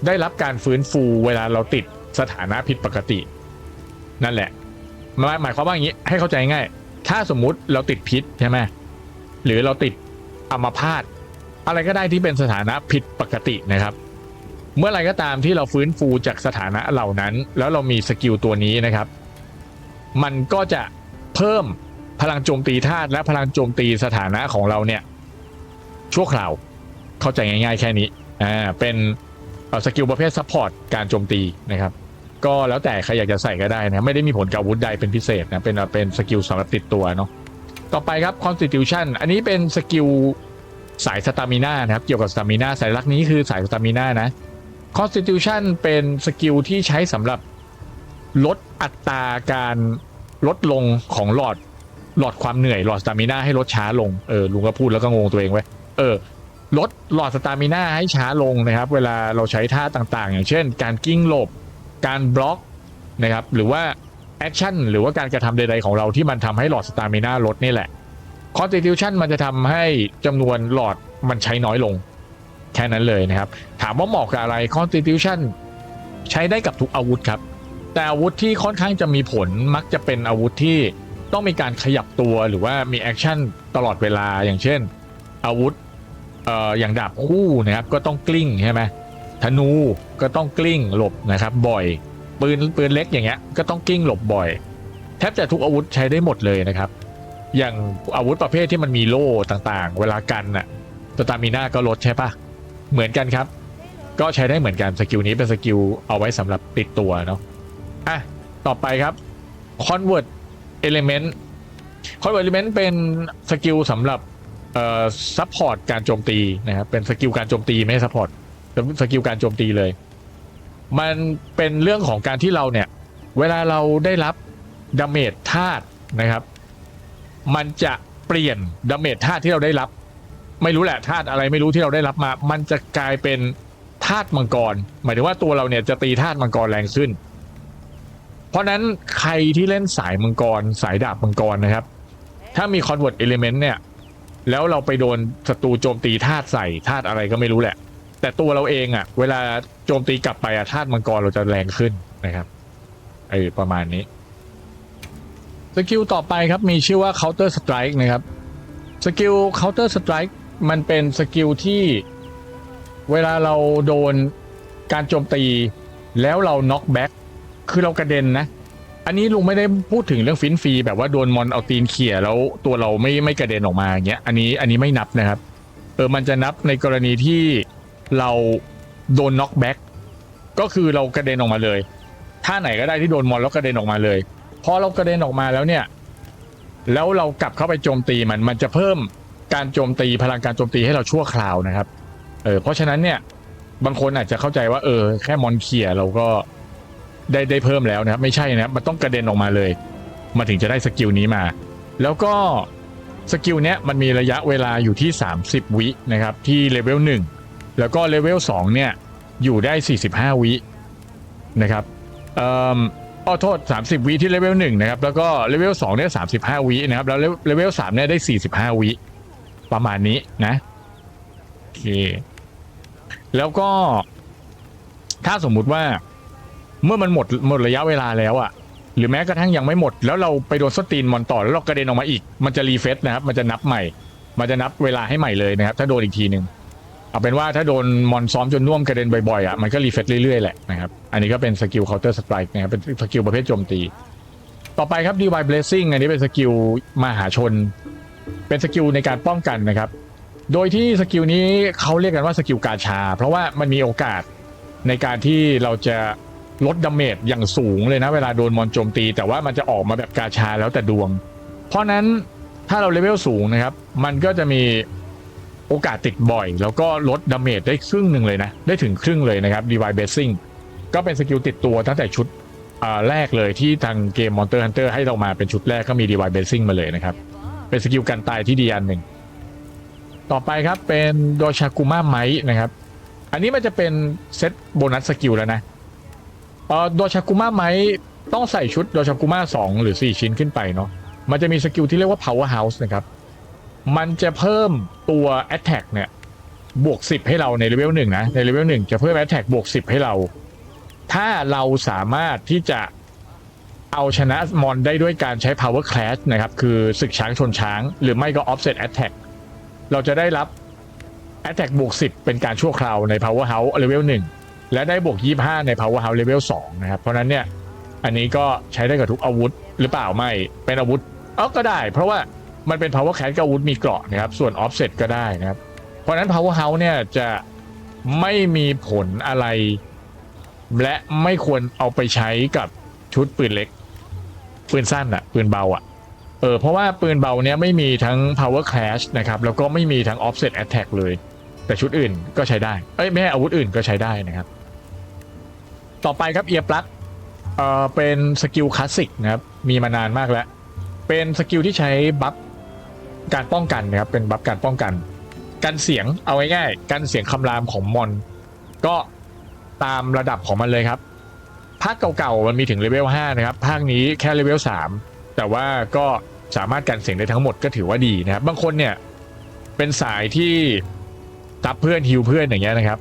ได้รับการฟื้นฟูเวลาเราติดสถานะผิดปกตินั่นแหละหมายความว่าอย่างนี้ให้เข้าใจง่ายถ้าสมมุติเราติดพิษใช่ไหมหรือเราติดอัมพาตอะไรก็ได้ที่เป็นสถานะผิดปกตินะครับเมื่อไรก็ตามที่เราฟื้นฟูจากสถานะเหล่านั้นแล้วเรามีสกิลตัวนี้นะครับมันก็จะเพิ่มพลังโจมตีธาตุและพลังโจมตีสถานะของเราเนี่ยชั่วคราวเข้าใจง่ายๆแค่นี้เป็นสกิลประเภทซัพพอร์ตการโจมตีนะครับก็แล้วแต่ใครอยากจะใส่ก็ได้นะไม่ได้มีผลกับอาวุธใดเป็นพิเศษนะเป็นสกิลสำหรับติดตัวเนาะต่อไปครับ Constitution อันนี้เป็นสกิลสายสตามิน่านะครับเกี่ยวกับสตามิน่าสายลักนี้คือสายสตามิน่านะ Constitution เป็นสกิลที่ใช้สำหรับลดอัตราการลดลงของหลอดความเหนื่อยหลอดสตามิน่าให้ลดช้าลงลุงก็พูดแล้วก็งงตัวเองไว้ลดหลอดสตามิน่าให้ช้าลงนะครับเวลาเราใช้ท่าต่างๆอย่างเช่นการกิ้งหลบการบล็อกนะครับหรือว่าแอคชั่นหรือว่าการกระทำใดๆของเราที่มันทำให้หลอดสตามิน่าลดนี่แหละ Constitution มันจะทำให้จำนวนหลอดมันใช้น้อยลง แค่นั้นเลยนะครับถามว่าเหมาะกับอะไร Constitution ใช้ได้กับทุกอาวุธครับแต่อาวุธที่ค่อนข้างจะมีผลมักจะเป็นอาวุธที่ต้องมีการขยับตัวหรือว่ามีแอคชั่นตลอดเวลาอย่างเช่นอาวุธอย่างดาบคู่นะครับก็ต้องกลิ้งใช่ไหมธนูก็ต้องกลิ้งหลบนะครับบ่อยปืนเล็กอย่างเงี้ยก็ต้องกลิ้งหลบบ่อยแทบจะทุกอาวุธใช้ได้หมดเลยนะครับอย่างอาวุธประเภทที่มันมีโล่ต่างๆเวลากันน่ะสตามิน่าก็ลดใช่ปะเหมือนกันครับก็ใช้ได้เหมือนกันสกิลนี้เป็นสกิลเอาไว้สำหรับติดตัวเนาะอ่ะต่อไปครับ Convert Element Convert Element เป็นสกิลสำหรับซัพพอร์ตการโจมตีนะครับเป็นสกิลการโจมตีไม่ใช่ซัพพอร์ตสกิลการโจมตีเลยมันเป็นเรื่องของการที่เราเนี่ยเวลาเราได้รับดาเมจธาตุนะครับมันจะเปลี่ยนดาเมจธาตุที่เราได้รับไม่รู้แหละธาตุอะไรไม่รู้ที่เราได้รับมามันจะกลายเป็นธาตุมังกรหมายถึงว่าตัวเราเนี่ยจะตีธาตุมังกรแรงขึ้นเพราะนั้นใครที่เล่นสายมังกรสายดาบมังกรนะครับถ้ามี Convert Element เนี่ยแล้วเราไปโดนศัตรูโจมตีธาตุใส่ธาตุอะไรก็ไม่รู้แหละแต่ตัวเราเองอ่ะเวลาโจมตีกลับไปอ่ะธาตุมังกรเราจะแรงขึ้นนะครับประมาณนี้สกิลต่อไปครับมีชื่อว่า Counter Strike นะครับสกิล Counter Strike มันเป็นสกิลที่เวลาเราโดนการโจมตีแล้วเรา knock back คือเรากระเด็นนะอันนี้ลุงไม่ได้พูดถึงเรื่องฟินฟรีแบบว่าโดนมอนเอาตีนเขี่ยแล้วตัวเราไม่กระเด็นออกมาอย่างเงี้ยอันนี้ไม่นับนะครับมันจะนับในกรณีที่เราโดน knock back ก็คือเรากระเด็นออกมาเลยท่าไหนก็ได้ที่โดนมอนแล้วกระเด็นออกมาเลยพอเรากระเด็นออกมาแล้วเนี่ยแล้วเรากลับเข้าไปโจมตีมันจะเพิ่มการโจมตีพลังการโจมตีให้เราชั่วคราวนะครับเพราะฉะนั้นเนี่ยบางคนอาจจะเข้าใจว่าแค่มอนเขี่ยเราก็ได้เพิ่มแล้วนะครับไม่ใช่นะครับมันต้องกระเด็นออกมาเลยมาถึงจะได้สกิลนี้มาแล้วก็สกิลเนี้ยมันมีระยะเวลาอยู่ที่30วินะครับที่เลเวล1แล้วก็เลเวล2เนี่ยอยู่ได้45วินะครับโทษ30วิที่เลเวล1นะครับแล้วก็เลเวล2เนี่ย35วินะครับแล้วเลเวล3เนี่ยได้45วิประมาณนี้นะโอเคแล้วก็ถ้าสมมุติว่าเมื่อมันหมดระยะเวลาแล้วอ่ะหรือแม้กระทั่งยังไม่หมดแล้วเราไปโดนสตีนมอนต่อแล้วเรากระเด็นออกมาอีกมันจะรีเฟซนะครับมันจะนับใหม่มันจะนับเวลาให้ใหม่เลยนะครับถ้าโดนอีกทีนึงเอาเป็นว่าถ้าโดนมอนซ้อมจนน่วมกระเด็นบ่อยๆอ่ะมันก็รีเฟซเรื่อยๆแหละนะครับอันนี้ก็เป็นสกิล Counter Strike นะครับเป็นสกิลประเภทโจมตีต่อไปครับ Divine Blessing อันนี้เป็นสกิลมหาชนเป็นสกิลในการป้องกันนะครับโดยที่สกิลนี้เขาเรียกกันว่าสกิลกาชาเพราะว่ามันมีโอกาสในการที่เราจะลดดาเมจอย่างสูงเลยนะเวลาโดนมอนโจมตีแต่ว่ามันจะออกมาแบบกาชาแล้วแต่ดวงเพราะนั้นถ้าเราเลเวลสูงนะครับมันก็จะมีโอกาสติดบ่อยแล้วก็ลดดาเมจได้ครึ่งหนึ่งเลยนะได้ถึงครึ่งเลยนะครับ Divine Blessing ก็เป็นสกิลติดตัวตั้งแต่ชุดแรกเลยที่ทางเกม Monster Hunter ให้เรามาเป็นชุดแรกก็มี Divine Blessing มาเลยนะครับเป็นสกิลกันตายที่ดีอันหนึ่งต่อไปครับเป็นโดชากุมะไมท์นะครับอันนี้มันจะเป็นเซตโบนัสสกิลแล้วนะโดชากุมะไมท์ต้องใส่ชุดโดชากุมะ2หรือ4ชิ้นขึ้นไปเนาะมันจะมีสกิลที่เรียกว่า Power House นะครับมันจะเพิ่มตัว Attack เนี่ยบวก10ให้เราในเลเวล1นะในเลเวล1จะเพิ่ม Attack บวก10ให้เราถ้าเราสามารถที่จะเอาชนะมอนได้ด้วยการใช้ Power Clash นะครับคือศึกช้างชนช้างหรือไม่ก็ Offset Attack เราจะได้รับ Attack บวก10เป็นการชั่วคราวใน Power House เลเวล1และได้บวก25ใน Power House เลเวล2นะครับเพราะนั้นเนี่ยอันนี้ก็ใช้ได้กับทุกอาวุธหรือเปล่าไม่เป็นอาวุธก็ได้เพราะว่ามันเป็น Power Clash กับอาวุธมีเกราะนะครับส่วน Offset ก็ได้นะครับเพราะนั้น Power House เนี่ยจะไม่มีผลอะไรและไม่ควรเอาไปใช้กับชุดปืนเล็กปืนสั้นปืนเบาเพราะว่าปืนเบาเนี้ยไม่มีทั้ง Power Clash นะครับแล้วก็ไม่มีทั้ง Offset Attack เลยแต่ชุดอื่นก็ใช้ได้ไม่ใช่อาวุธอื่นก็ใช้ได้นะครับต่อไปครับ Ear Plug เป็นสกิลคลาสสิกนะครับมีมานานมากแล้วเป็นสกิลที่ใช้บัฟการป้องกันนะครับเป็นบัฟการป้องกันกันเสียงเอาง่ายๆกันเสียงคำรามของมอนก็ตามระดับของมันเลยครับภาคเก่าๆมันมีถึงเลเวล5นะครับภาคนี้แค่เลเวล3แต่ว่าก็สามารถกันเสียงได้ทั้งหมดก็ถือว่าดีนะครับบางคนเนี่ยเป็นสายที่ ซับเพื่อนฮิวเพื่อนอย่างเงี้ยนะครับ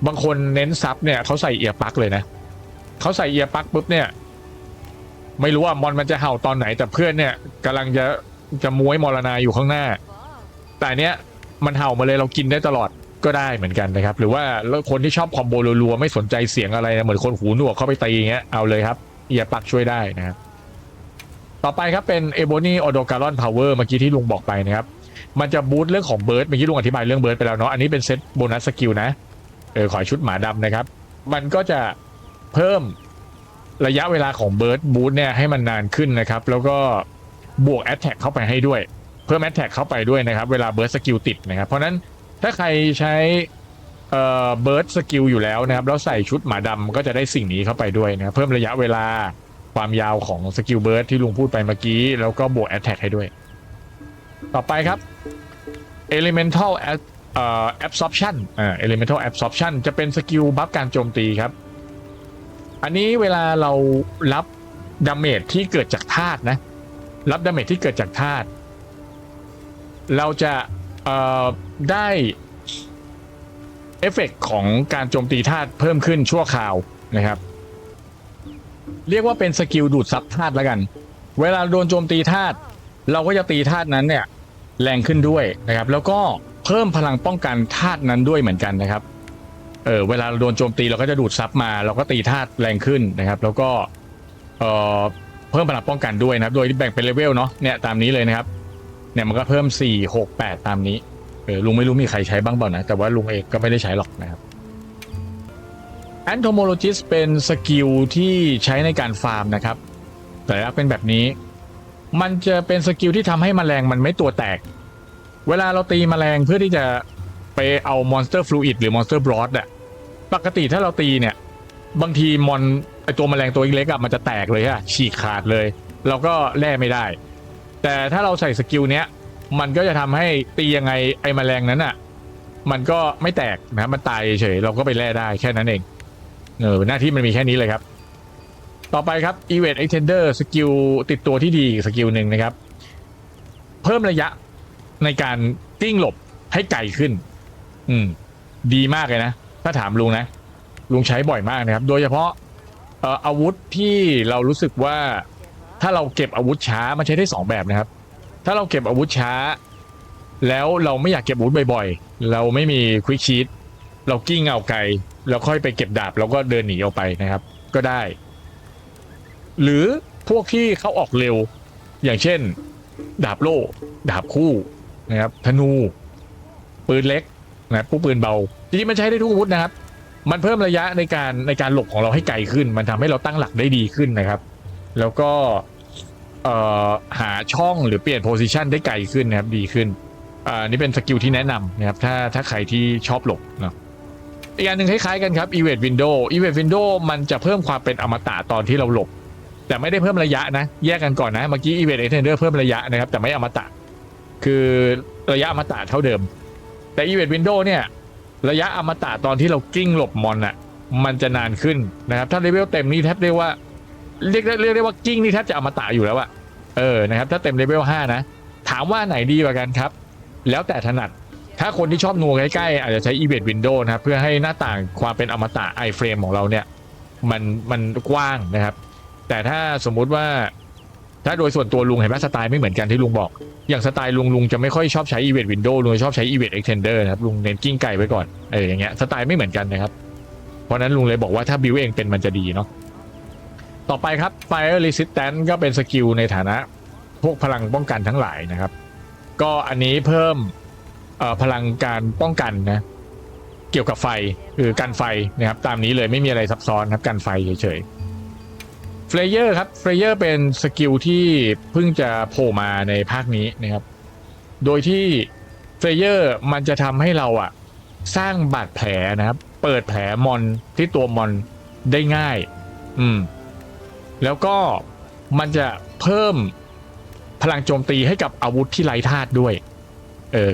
บางคนเน้นซับเนี่ยเขาใส่เอียร์ปลั๊กเลยนะเขาใส่เอียร์ปลั๊กปุ๊บเนี่ยไม่รู้ว่ามอนมันจะเห่าตอนไหนแต่เพื่อนเนี่ยกำลังจะม้วยมรณาอยู่ข้างหน้าแต่เนี้ยมันเห่ามาเลยเรากินได้ตลอดก็ได้เหมือนกันนะครับหรือว่าคนที่ชอบคอมโบรัวๆไม่สนใจเสียงอะไรเหมือนคนหูหนวกเข้าไปตีอย่างเงี้ยเอาเลยครับเอียร์ปลั๊กช่วยได้นะครับต่อไปครับเป็น Ebony Odogaron Power เมื่อกี้ที่ลุงบอกไปนะครับมันจะบูสต์เรื่องของเบิร์ดเมื่อกี้ลุงอธิบายเรื่องเบิร์ดไปแล้วเนาะอันนี้เป็นเซตโบนัสสกิลนะขอชุดหมาดำนะครับมันก็จะเพิ่มระยะเวลาของเบิร์ดบูสต์เนี่ยให้มันนานขึ้นนะครับแล้วก็บวกแอตแทกเข้าไปให้ด้วยเพิ่มแอตแทกเข้าไปด้วยนะครับเวลาเบิร์ดสกิลติดนะครับเพราะนั้นถ้าใครใช้เบิร์ดสกิลอยู่แล้วนะครับแล้วใส่ชุดหมาดำก็จะได้สิ่งนี้เข้าไปด้วยนะครับเพิ่มระยะเวลาความยาวของสกิลเบิร์ดที่ลุงพูดไปเมื่อกี้แล้วก็บวกแอตแทกให้ด้วยต่อไปครับ Elemental Absorption Elemental Absorption จะเป็นสกิลบัฟการโจมตีครับอันนี้เวลาเรารับดาเมจที่เกิดจากธาตุนะรับดาเมจที่เกิดจากธาตุเราจะได้เอฟเฟกต์ของการโจมตีธาตุเพิ่มขึ้นชั่วคราวนะครับเรียกว่าเป็นสกิลดูดซับธาตุแล้วกันเวลาโดนโจมตีธาตุเราก็จะตีธาตุนั้นเนี่ยแรงขึ้นด้วยนะครับแล้วก็เพิ่มพลังป้องกันธาตุนั้นด้วยเหมือนกันนะครับเวลาเราโดนโจมตีเราก็จะดูดซับมาเราก็ตีธาตุแรงขึ้นนะครับแล้วก็เพิ่มพลังป้องกันด้วยนะครับโดยแบ่งเป็นเลเวลเนาะเนี่ยตามนี้เลยนะครับเนี่ยมันก็เพิ่ม4 6 8ตามนี้ลุงไม่รู้มีใครใช้บ้างเปล่านะแต่ว่าลุงเองก็ไม่ได้ใช้หรอกนะครับ Entomologist เป็นสกิลที่ใช้ในการฟาร์มนะครับแต่ละเป็นแบบนี้มันจะเป็นสกิลที่ทำให้แมลงมันไม่ตัวแตกเวลาเราตีแมลงเพื่อที่จะไปเอามอนสเตอร์ฟลูอิดหรือมอนสเตอร์บรอดอะปกติถ้าเราตีเนี่ยบางทีไอตัวแมลงตัวเล็กๆอะมันจะแตกเลยฮะฉีกขาดเลยเราก็แล่ไม่ได้แต่ถ้าเราใส่สกิลเนี้ยมันก็จะทำให้ตียังไงไอแมลงนั้นอะมันก็ไม่แตกนะมันตายเฉยเราก็ไปแล่ได้แค่นั้นเองหน้าที่มันมีแค่นี้เลยครับต่อไปครับ Evade Extender สกิลติดตัวที่ดีสกิลหนึ่งนะครับเพิ่มระยะในการกิ้งหลบให้ไกลขึ้นดีมากเลยนะถ้าถามลุงนะลุงใช้บ่อยมากนะครับโดยเฉพาะอาวุธที่เรารู้สึกว่าถ้าเราเก็บอาวุธช้ามันใช้ได้2แบบนะครับถ้าเราเก็บอาวุธช้าแล้วเราไม่อยากเก็บอาวุธบ่อยๆเราไม่มีควิกชีตเรากิ้งเอาไกลแล้วค่อยไปเก็บดาบแล้วก็เดินหนีออกไปนะครับก็ได้หรือพวกที่เขาออกเร็วอย่างเช่นดาบโล่ดาบคู่นะครับธนูปืนเล็กนะพวกปืนเบาจริงๆมันใช้ได้ทุกอาวุธนะครับมันเพิ่มระยะในการหลบของเราให้ไกลขึ้นมันทำให้เราตั้งหลักได้ดีขึ้นนะครับแล้วก็หาช่องหรือเปลี่ยนโพซิชันได้ไกลขึ้นนะครับดีขึ้นนี่เป็นสกิลที่แนะนำนะครับถ้าใครที่ชอบหลบเนาะอีกอันหนึ่งคล้ายๆกันครับ Evade Window มันจะเพิ่มความเป็นอมตะตอนที่เราหลบแต่ไม่ได้เพิ่มระยะนะแยกกันก่อนนะเมื่อกี้ Evade Extender เพิ่มระยะนะครับแต่ไม่อมตะคือระยะอมตะเท่าเดิมแต่ Evade Window เนี่ยระยะอมตะตอนที่เรากิ้งหลบมอนอ่ะมันจะนานขึ้นนะครับถ้าเลเวลเต็มนี่แทบเรียกได้ว่ากิ้งนี่แทบจะอมตะอยู่แล้วอะนะครับถ้าเต็มเลเวล5นะถามว่าไหนดีกว่ากันครับแล้วแต่ถนัดถ้าคนที่ชอบนัวใกล้ๆอาจจะใช้ Evade Window นะครับเพื่อให้หน้าต่างความเป็นอมตะ iframe ของเราเนี่ยมันกว้างนะครับแต่ถ้าสมมุติว่าถ้าโดยส่วนตัวลุงเห็นว่าสไตล์ไม่เหมือนกันที่ลุงบอกอย่างสไตล์ลุงจะไม่ค่อยชอบใช้ Evade Window ลุงชอบใช้ Evade Extender นะครับลุงเน้นกิ้งไก่ไว้ก่อนอย่างเงี้ยสไตล์ไม่เหมือนกันนะครับเพราะนั้นลุงเลยบอกว่าถ้าบิวเองเป็นมันจะดีเนาะต่อไปครับ Fire Resistance ก็เป็นสกิลในฐานะพวกพลังป้องกันทั้งหลายนะครับก็อันนี้เพิ่มพลังการป้องกันนะเกี่ยวกับไฟคือกันไฟนะครับตามนี้เลยไม่มีอะไรซับซ้อนครับกันไฟเฉยๆเฟลเยอร์ครับเฟลเยอร์เป็นสกิลที่เพิ่งจะโผล่มาในภาคนี้นะครับโดยที่เฟลเยอร์มันจะทำให้เราสร้างบาดแผลนะครับเปิดแผลมอนที่ตัวมอนได้ง่ายแล้วก็มันจะเพิ่มพลังโจมตีให้กับอาวุธที่ไร้ธาตุด้วย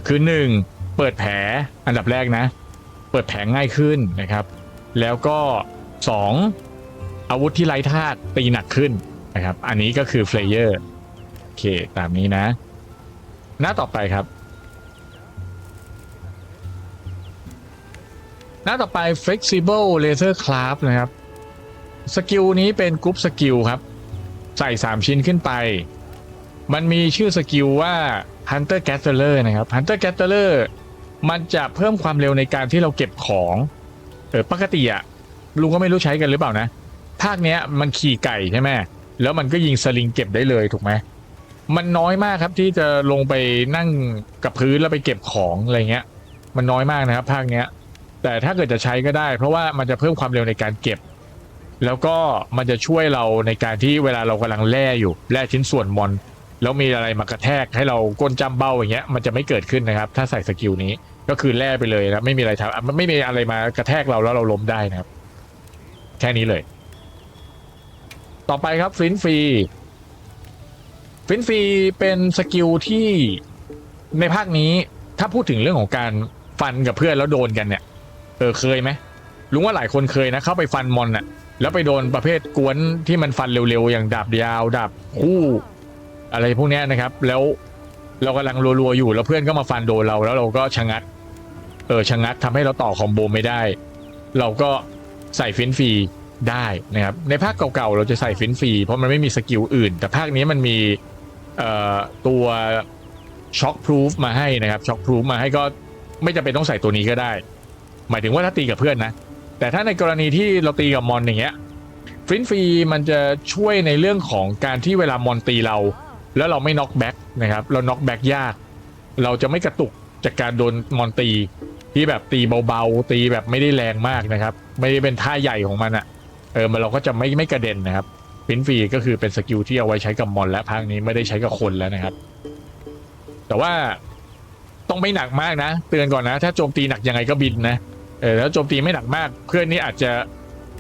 คือ1เปิดแผลอันดับแรกนะเปิดแผลง่ายขึ้นนะครับแล้วก็2อาวุธที่ไร้ธาตุตีหนักขึ้นนะครับอันนี้ก็คือเฟลเยอร์โอเคตามนี้นะหน้าต่อไปครับ หน้าต่อไป flexible laser craft นะครับสกิลนี้เป็นกรุ๊ปสกิลครับใส่3ชิ้นขึ้นไปมันมีชื่อสกิลว่า hunter gatherer นะครับ hunter gatherer มันจะเพิ่มความเร็วในการที่เราเก็บของปกติอะลุงก็ไม่รู้ใช้กันหรือเปล่านะภาคเนี้ยมันขี่ไก่ใช่ไหมแล้วมันก็ยิงสลิงเก็บได้เลยถูกไหมมันน้อยมากครับที่จะลงไปนั่งกับพื้นแล้วไปเก็บของอะไรเงี้ยมันน้อยมากนะครับภาคเนี้ยแต่ถ้าเกิดจะใช้ก็ได้เพราะว่ามันจะเพิ่มความเร็วในการเก็บแล้วก็มันจะช่วยเราในการที่เวลาเรากำลังแล่อยู่แล่ชิ้นส่วนมอนแล้วมีอะไรมากระแทกให้เราก้นจำเบ้าอย่างเงี้ยมันจะไม่เกิดขึ้นนะครับถ้าใส่สกิลนี้ก็คือแล่ไปเลยนะไม่มีอะไรทำไม่มีอะไรมากระแทกเราแล้วเราล้มได้นะครับแค่นี้เลยต่อไปครับฟลินฟรีเป็นสกิลที่ในภาคนี้ถ้าพูดถึงเรื่องของการฟันกับเพื่อนแล้วโดนกันเนี่ยเคยไหมลุงว่าหลายคนเคยนะเข้าไปฟันมอนน่ะแล้วไปโดนประเภทกวนที่มันฟันเร็วๆอย่างดาบยาวดาบคู่อะไรพวกนี้นะครับแล้วเรากำลังรัวๆอยู่แล้วเพื่อนก็มาฟันโดนเราแล้วเราก็ชะงัดทำให้เราต่อคอมโบไม่ได้เราก็ใส่ฟินฟรีได้นะครับในภาคเก่าๆเราจะใส่ฟินฟรีเพราะมันไม่มีสกิลอื่นแต่ภาคนี้มันมีตัวช็อคพรูฟมาให้นะครับช็อคพรูฟมาให้ก็ไม่จำเป็นต้องใส่ตัวนี้ก็ได้หมายถึงว่าถ้าตีกับเพื่อนนะแต่ถ้าในกรณีที่เราตีกับมอนอย่างเงี้ยฟินฟรีมันจะช่วยในเรื่องของการที่เวลามอนตีเราแล้วเราไม่น็อกแบ็กนะครับเราน็อกแบ็กยากเราจะไม่กระตุกจากการโดนมอนตีที่แบบตีเบาๆตีแบบไม่ได้แรงมากนะครับไม่ได้เป็นท่าใหญ่ของมันอะมันเราก็จะไม่กระเด็นนะครับฟินฟรีก็คือเป็นสกิลที่เอาไว้ใช้กับมอนและภาคนี้ไม่ได้ใช้กับคนแล้วนะครับแต่ว่าต้องไม่หนักมากนะเตือนก่อนนะถ้าโจมตีหนักยังไงก็บินนะแล้วโจมตีไม่หนักมากเพื่อนนี่อาจจะ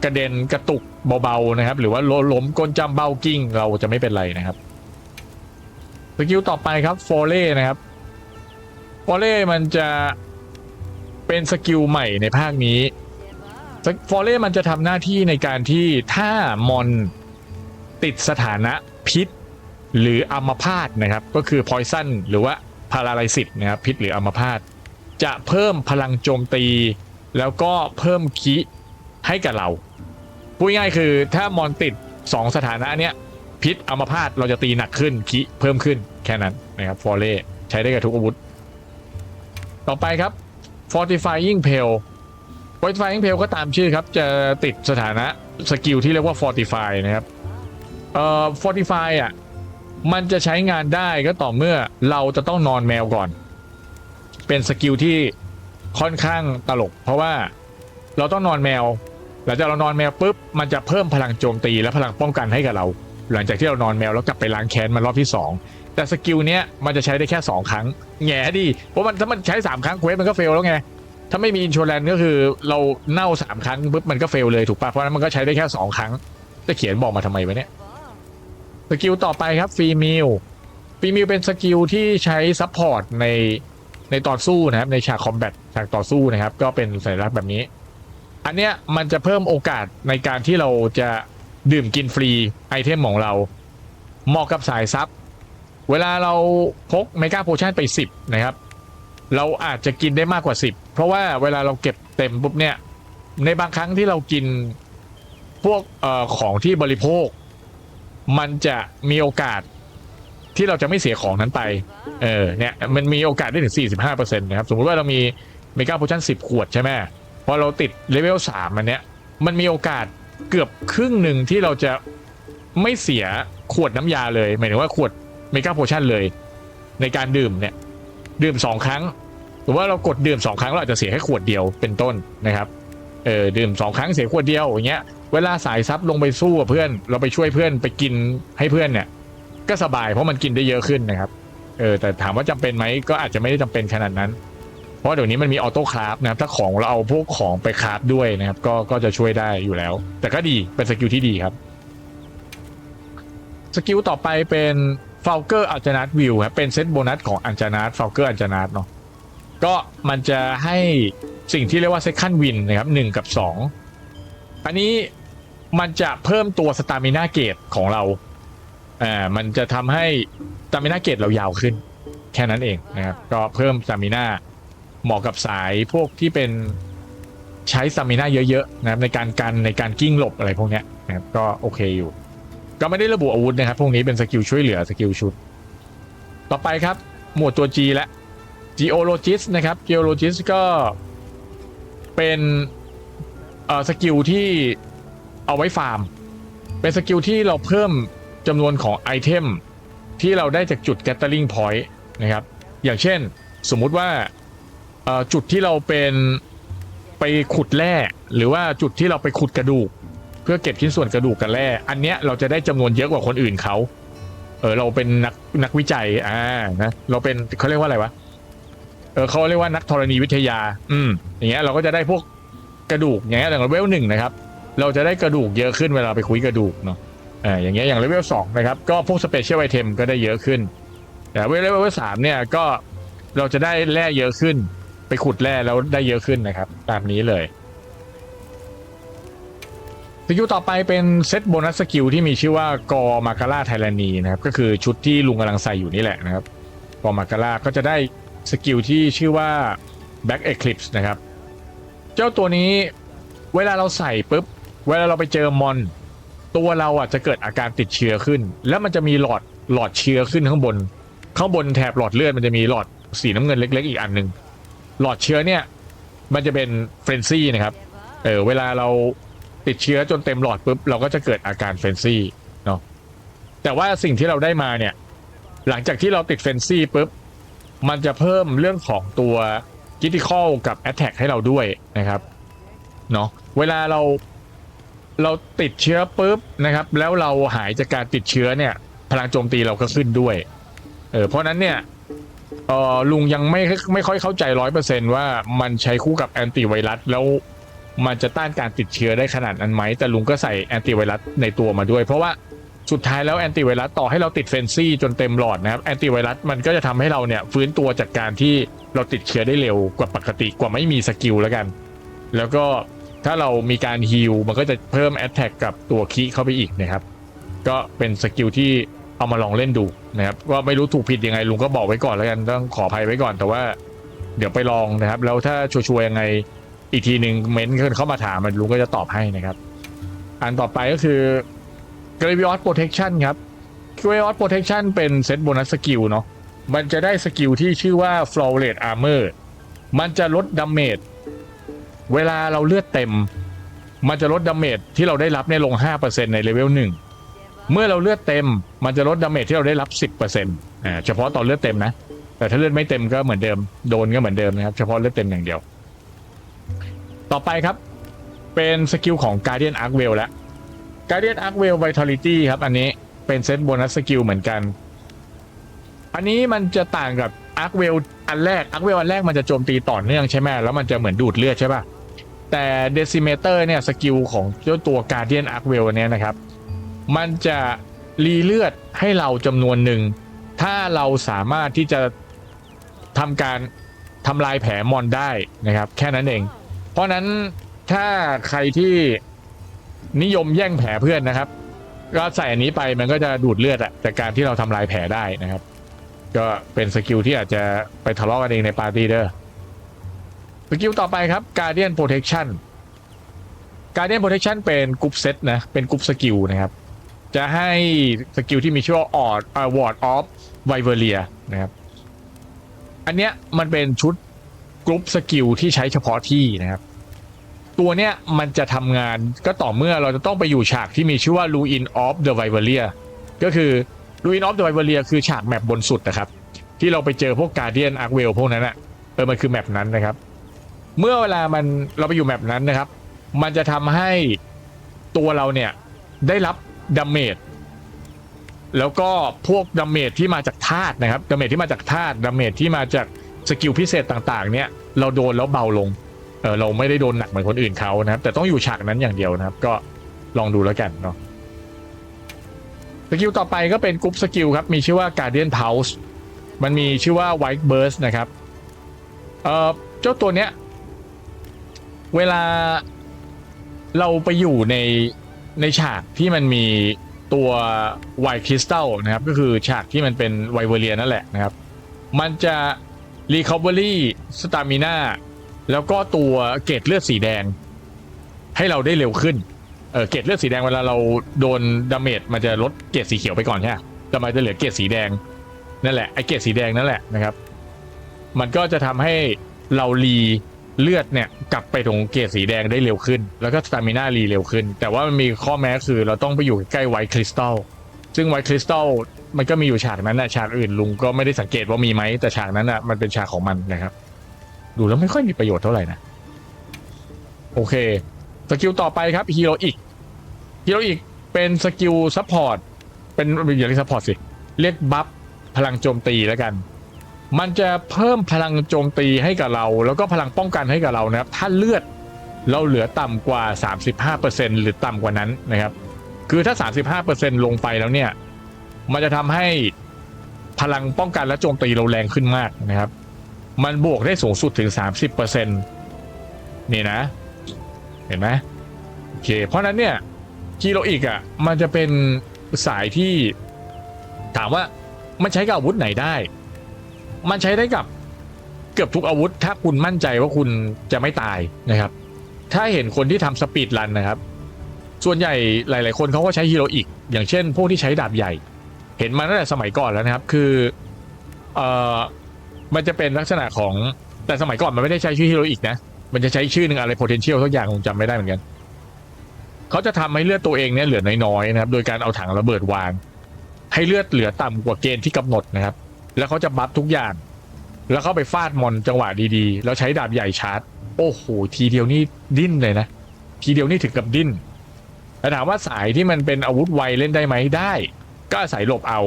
กระเด็นกระตุกเบาๆนะครับหรือว่าล้มก้นจำเบ้ากิ้งเราจะไม่เป็นไรนะครับสกิลต่อไปครับฟอเล่นะครับฟอเล่มันจะเป็นสกิลใหม่ในภาคนี้ฟอเล่มันจะทำหน้าที่ในการที่ถ้ามอนติดสถานะพิษหรืออัมพาตนะครับก็คือพอยซันหรือว่าพาราไลซิสนะครับพิษหรืออัมพาตจะเพิ่มพลังโจมตีแล้วก็เพิ่มคิให้กับเราพูดง่ายคือถ้ามอนติด2สถานะเนี้ยพิษอัมพาตเราจะตีหนักขึ้นคิเพิ่มขึ้นแค่นั้นนะครับฟอเล่ใช้ได้กับทุกอาวุธต่อไปครับ fortifying pale fortifying pale ก็ตามชื่อครับจะติดสถานะสกิลที่เรียกว่า fortify นะครับfortify อ่ะมันจะใช้งานได้ก็ต่อเมื่อเราจะต้องนอนแมวก่อนเป็นสกิลที่ค่อนข้างตลกเพราะว่าเราต้องนอนแมวหลังจากเรานอนแมวปุ๊บมันจะเพิ่มพลังโจมตีและพลังป้องกันให้กับเราหลังจากที่เรานอนแมวแล้วกลับไปล้างแค้นมันรอบที่2แต่สกิลเนี้ยมันจะใช้ได้แค่2ครั้งแง่ดีเพราะมันถ้ามันใช้3ครั้งเควสมันก็เฟลแล้วไงถ้าไม่มีอินชัวแรนซ์ก็คือเราเน่า3ครั้งปุ๊บมันก็เฟลเลยถูกป่ะเพราะนั้นมันก็ใช้ได้แค่2ครั้งจะเขียนบอกมาทำไมวะเนี่ยสกิลต่อไปครับฟรีมิลเป็นสกิลที่ใช้ซัพพอร์ตในต่อสู้นะครับในฉากคอมแบทฉากต่อสู้นะครับก็เป็นสัญลักษณ์แบบนี้อันเนี้ยมันจะเพิ่มโอกาสในการที่เราจะดื่มกินฟรีไอเทมของเราเหมาะกับสายซับเวลาเราพกเมกาโพชั่นไป10นะครับเราอาจจะกินได้มากกว่า10เพราะว่าเวลาเราเก็บเต็มปุ๊บเนี่ยในบางครั้งที่เรากินพวกของที่บริโภคมันจะมีโอกาสที่เราจะไม่เสียของนั้นไปเนี่ยมันมีโอกาสได้ถึง 45% นะครับสมมติว่าเรามีเมกาโพชั่น10 ขวดใช่ไหมพอเราติดเลเวล3อันเนี้ยมันมีโอกาสเกือบครึ่งหนึ่งที่เราจะไม่เสียขวดน้ำยาเลยหมายถึงว่าขวดเมกาโพชั่นเลยในการดื่มเนี่ยดื่ม2ครั้งหรือว่าเรากดดื่ม2ครั้งเราอาจจะเสียแค่ขวดเดียวเป็นต้นนะครับดื่ม2ครั้งเสียขวดเดียวอย่างเงี้ยเวลาสายซับลงไปสู้กับเพื่อนเราไปช่วยเพื่อนไปกินให้เพื่อนเนี่ยก็สบายเพราะมันกินได้เยอะขึ้นนะครับแต่ถามว่าจำเป็นไหมก็อาจจะไม่ได้จำเป็นขนาดนั้นเพราะเดี๋ยวนี้มันมีออโต้คราฟนะครับถ้าของเราเอาพวกของไปคราฟด้วยนะครับก็จะช่วยได้อยู่แล้วแต่ก็ดีเป็นสกิลที่ดีครับสกิลต่อไปเป็นฟ a ลเกอร์อัลจานาตวิวครับเป็นเซตโบนัสของอัลจานาตฟ a ลเกอร์อัลจานาตเนาะก็มันจะให้สิ่งที่เรียกว่าเซคันด์วินนะครับ1 กับ 2อันนี้มันจะเพิ่มตัวสตามิน่าเกจของเรามันจะทำให้สตามิน่าเกจเรายาวขึ้นแค่นั้นเองนะครับก็เพิ่มสตามิน่าเหมาะกับสายพวกที่เป็น ใช้สตามิน่าเยอะๆนะครับในการกันในการกิ้งหลบอะไรพวกเนี้ยนะครับก็โอเคอยู่ก็ไม่ได้ระบุอาวุธนะครับพวกนี้เป็นสกิลช่วยเหลือสกิลชุดต่อไปครับหมวดตัว G และ Geologist นะครับ Geologist ก็เป็นสกิลที่เอาไว้ฟาร์มเป็นสกิลที่เราเพิ่มจำนวนของไอเทมที่เราได้จากจุด Gathering Point นะครับอย่างเช่นสมมุติว่าจุดที่เราเป็นไปขุดแร่หรือว่าจุดที่เราไปขุดกระดูกเพื่อเก็บชิ้นส่วนกระดูกกับแร่อันเนี้ยเราจะได้จำนวนเยอะกว่าคนอื่นเขาเราเป็นนักวิจัยนะเราเป็นเขาเรียกว่าอะไรวะเขาเรียกว่านักธรณีวิทยาอย่างเงี้ยเราก็จะได้พวกกระดูกอย่างเงี้ยอย่างเลเวล 1นะครับเราจะได้กระดูกเยอะขึ้นเวลาไปคุยกระดูกเนาะอย่างเงี้ยอย่างเลเวล 2นะครับก็พวกสเปเชียลไอเทมก็ได้เยอะขึ้นแต่เลเวล 3เนี่ยก็เราจะได้แร่เยอะขึ้นไปขุดแร่แล้วได้เยอะขึ้นนะครับตามนี้เลยสกิลต่อไปเป็นเซตโบนัสสกิลที่มีชื่อว่ากอมาการ่าไทแลนีนะครับก็คือชุดที่ลุงกำลังใส่อยู่นี่แหละนะครับกอมาการ่าก็จะได้สกิลที่ชื่อว่า Black Eclipse นะครับเจ้าตัวนี้เวลาเราใส่ปุ๊บเวลาเราไปเจอมอนตัวเราจะเกิดอาการติดเชื้อขึ้นแล้วมันจะมีหลอดเชื้อขึ้นข้างบนแถบหลอดเลือดมันจะมีหลอดสีน้ำเงินเล็กๆอีกอันนึงหลอดเชื้อเนี่ยมันจะเป็นเฟรนซี่นะครับเวลาเราติดเชื้อจนเต็มหลอดปุ๊บเราก็จะเกิดอาการเฟรนซี่เนาะแต่ว่าสิ่งที่เราได้มาเนี่ยหลังจากที่เราติดเฟรนซี่ปุ๊บมันจะเพิ่มเรื่องของตัวคิติคอลกับแอตแทกให้เราด้วยนะครับเนาะเวลาเราติดเชื้อปุ๊บนะครับแล้วเราหายจากการติดเชื้อเนี่ยพลังโจมตีเราก็ขึ้นด้วยเพราะนั้นเนี่ยลุงยังไม่ค่อยเข้าใจ 100% ว่ามันใช้คู่กับแอนติไวรัสแล้วมันจะต้านการติดเชื้อได้ขนาดนั้นไหมแต่ลุงก็ใส่แอนติไวรัสในตัวมาด้วยเพราะว่าสุดท้ายแล้วแอนติไวรัสต่อให้เราติดเฟนซี่จนเต็มหลอดนะครับแอนติไวรัสมันก็จะทำให้เราเนี่ยฟื้นตัวจากการที่เราติดเชื้อได้เร็วกว่าปกติกว่าไม่มีสกิลแล้วกันแล้วก็ถ้าเรามีการฮีลมันก็จะเพิ่มแอตแทกกับตัวคีเข้าไปอีกนะครับก็เป็นสกิลที่เอามาลองเล่นดูนะครับว่าไม่รู้ถูกผิดยังไงลุงก็บอกไว้ก่อนแล้วกันต้องขออภัยไว้ก่อนแต่ว่าเดี๋ยวไปลองนะครับแล้วถ้าชัวร์ยังไงอีกทีหนึ่งเม้นเข้ามาถามมันลุงก็จะตอบให้นะครับอันต่อไปก็คือ Graveyard Protection ครับ Graveyard Protection เป็นเซตโบนัสสกิลเนาะมันจะได้สกิลที่ชื่อว่า Flawless Armor มันจะลดดาเมจเวลาเราเลือดเต็มมันจะลดดาเมจที่เราได้รับเนี่ยลง 5% ในเลเวล 1เมื่อเราเลือดเต็มมันจะลดดาเมจที่เราได้รับ 10%เฉพาะตอนเลือดเต็มนะแต่ถ้าเลือดไม่เต็มก็เหมือนเดิมโดนก็เหมือนเดิมนะครับเฉพาะเลือดเต็มอย่างเดียวต่อไปครับเป็นสกิลของ Guardian Archwell แล้ว Guardian Archwell Vitality ครับอันนี้เป็นเซตโบนัสสกิลเหมือนกันอันนี้มันจะต่างกับ Archwell อันแรก Archwell อันแรกมันจะโจมตีต่อเนื่องใช่ไหมแล้วมันจะเหมือนดูดเลือดใช่ป่ะแต่ Decimator เนี่ยสกิลของเจ้าตัว Guardian Archwell เนี่ยนะครับมันจะรีเลือดให้เราจำนวนหนึ่งถ้าเราสามารถที่จะทำการทำลายแผลมอนได้นะครับแค่นั้นเองเพราะนั้นถ้าใครที่นิยมแย่งแผลเพื่อนนะครับก็ใส่อันนี้ไปมันก็จะดูดเลือดจากการที่เราทำลายแผลได้นะครับก็เป็นสกิลที่อาจจะไปทะเลาะกันเองในปาร์ตี้เด้อสกิลต่อไปครับ Guardian Protection Guardian Protection เป็นกรุ๊ปเซตนะเป็นกรุ๊ปสกิลนะครับจะให้สกิลที่มีชื่อว่า Ward of Wyveria นะครับอันเนี้ยมันเป็นชุดกรุ๊ปสกิลที่ใช้เฉพาะที่นะครับตัวเนี้ยมันจะทำงานก็ต่อเมื่อเราจะต้องไปอยู่ฉากที่มีชื่อว่า Ruin of the Wyveria ก็คือ Ruin of the Wyveria คือฉากแมปบนสุดนะครับที่เราไปเจอพวก Guardian Archwell พวกนั้นมันคือแมปนั้นนะครับเมื่อเวลาเราไปอยู่แมปนั้นนะครับมันจะทำให้ตัวเราเนี่ยได้รับดาเมจแล้วก็พวกดาเมจที่มาจากธาตุนะครับดาเมจที่มาจากธาตุดาเมจที่มาจากสกิลพิเศษต่างๆเนี่ยเราโดนแล้วเบาลงเราไม่ได้โดนหนักเหมือนคนอื่นเขานะครับแต่ต้องอยู่ฉากนั้นอย่างเดียวนะครับก็ลองดูแล้วกันเนาะสกิลต่อไปก็เป็นกรุ๊ปสกิลครับมีชื่อว่า Guardian Pulse มันมีชื่อว่า White Burst นะครับเจ้าตัวเนี้ยเวลาเราไปอยู่ในฉากที่มันมีตัวไวท์คริสตัลนะครับก็คือฉากที่มันเป็นไวเวเรียนั่นแหละนะครับมันจะ Recovery Stamina แล้วก็ตัวเกรดเลือดสีแดงให้เราได้เร็วขึ้นเกรดเลือดสีแดงเวลาเราโดนดาเมจมันจะลดเกรดสีเขียวไปก่อนใช่ไหมแต่มันจะเหลือเกรดสีแดงนั่นแหละไอเกรดสีแดงนั่นแหละนะครับมันก็จะทำให้เรารีเลือดเนี่ยกลับไปตรงเกรดสีแดงได้เร็วขึ้นแล้วก็สตามิน่ารีเร็วขึ้นแต่ว่ามันมีข้อแม้คือเราต้องไปอยู่ใกล้ไวท์คริสตัลซึ่งไวท์คริสตัลมันก็มีอยู่ฉากนั้นนะฉากอื่นลุงก็ไม่ได้สังเกตว่ามีไหมแต่ฉากนั้นอ่ะมันเป็นฉากของมันนะครับดูแล้วไม่ค่อยมีประโยชน์เท่าไหร่นะโอเคสกิลต่อไปครับฮีโร่อีกเป็นสกิลซัพพอร์ตเป็นอย่าเรียกซัพพอร์ตสิเรียกบัฟพลังโจมตีแล้วกันมันจะเพิ่มพลังโจมตีให้กับเราแล้วก็พลังป้องกันให้กับเรานะครับถ้าเลือดเราเหลือต่ำกว่า 35% หรือต่ำกว่านั้นนะครับคือถ้า 35% ลงไปแล้วเนี่ยมันจะทำให้พลังป้องกันและโจมตีเราแรงขึ้นมากนะครับมันบวกได้สูงสุดถึง 30% นี่นะเห็นไหมโอเคเพราะนั้นเนี่ยฮีโร่อีกอ่ะมันจะเป็นสายที่ถามว่ามันใช้กับอาวุธไหนได้มันใช้ได้กับเกือบทุกอาวุธถ้าคุณมั่นใจว่าคุณจะไม่ตายนะครับถ้าเห็นคนที่ทำสปีดรันนะครับส่วนใหญ่หลายๆคนเขาก็ใช้ฮีโร่อีกอย่างเช่นพวกที่ใช้ดาบใหญ่เห็นมาตั้งแต่สมัยก่อนแล้วนะครับคือมันจะเป็นลักษณะของแต่สมัยก่อนมันไม่ได้ใช้ชื่อฮีโร่อีกนะมันจะใช้ชื่อหนึ่งอะไร potential ทุกอย่างผมจำไม่ได้เหมือนกันเขาจะทำให้เลือดตัวเองเนี่ยเหลือน้อยๆนะครับโดยการเอาถังระเบิดวางให้เลือดเหลือต่ำกว่าเกณฑ์ที่กำหนดนะครับแล้วเขาจะบัฟทุกอย่างแล้วเข้าไปฟาดมอนจังหวะดีๆแล้วใช้ดาบใหญ่ชาร์จโอ้โหทีเดียวนี่ดิ้นเลยนะทีเดียวนี่ถึงกับดิ้นแต่ถามว่าสายที่มันเป็นอาวุธไวเล่นได้ไหมได้ก็อาศัยหลบเอา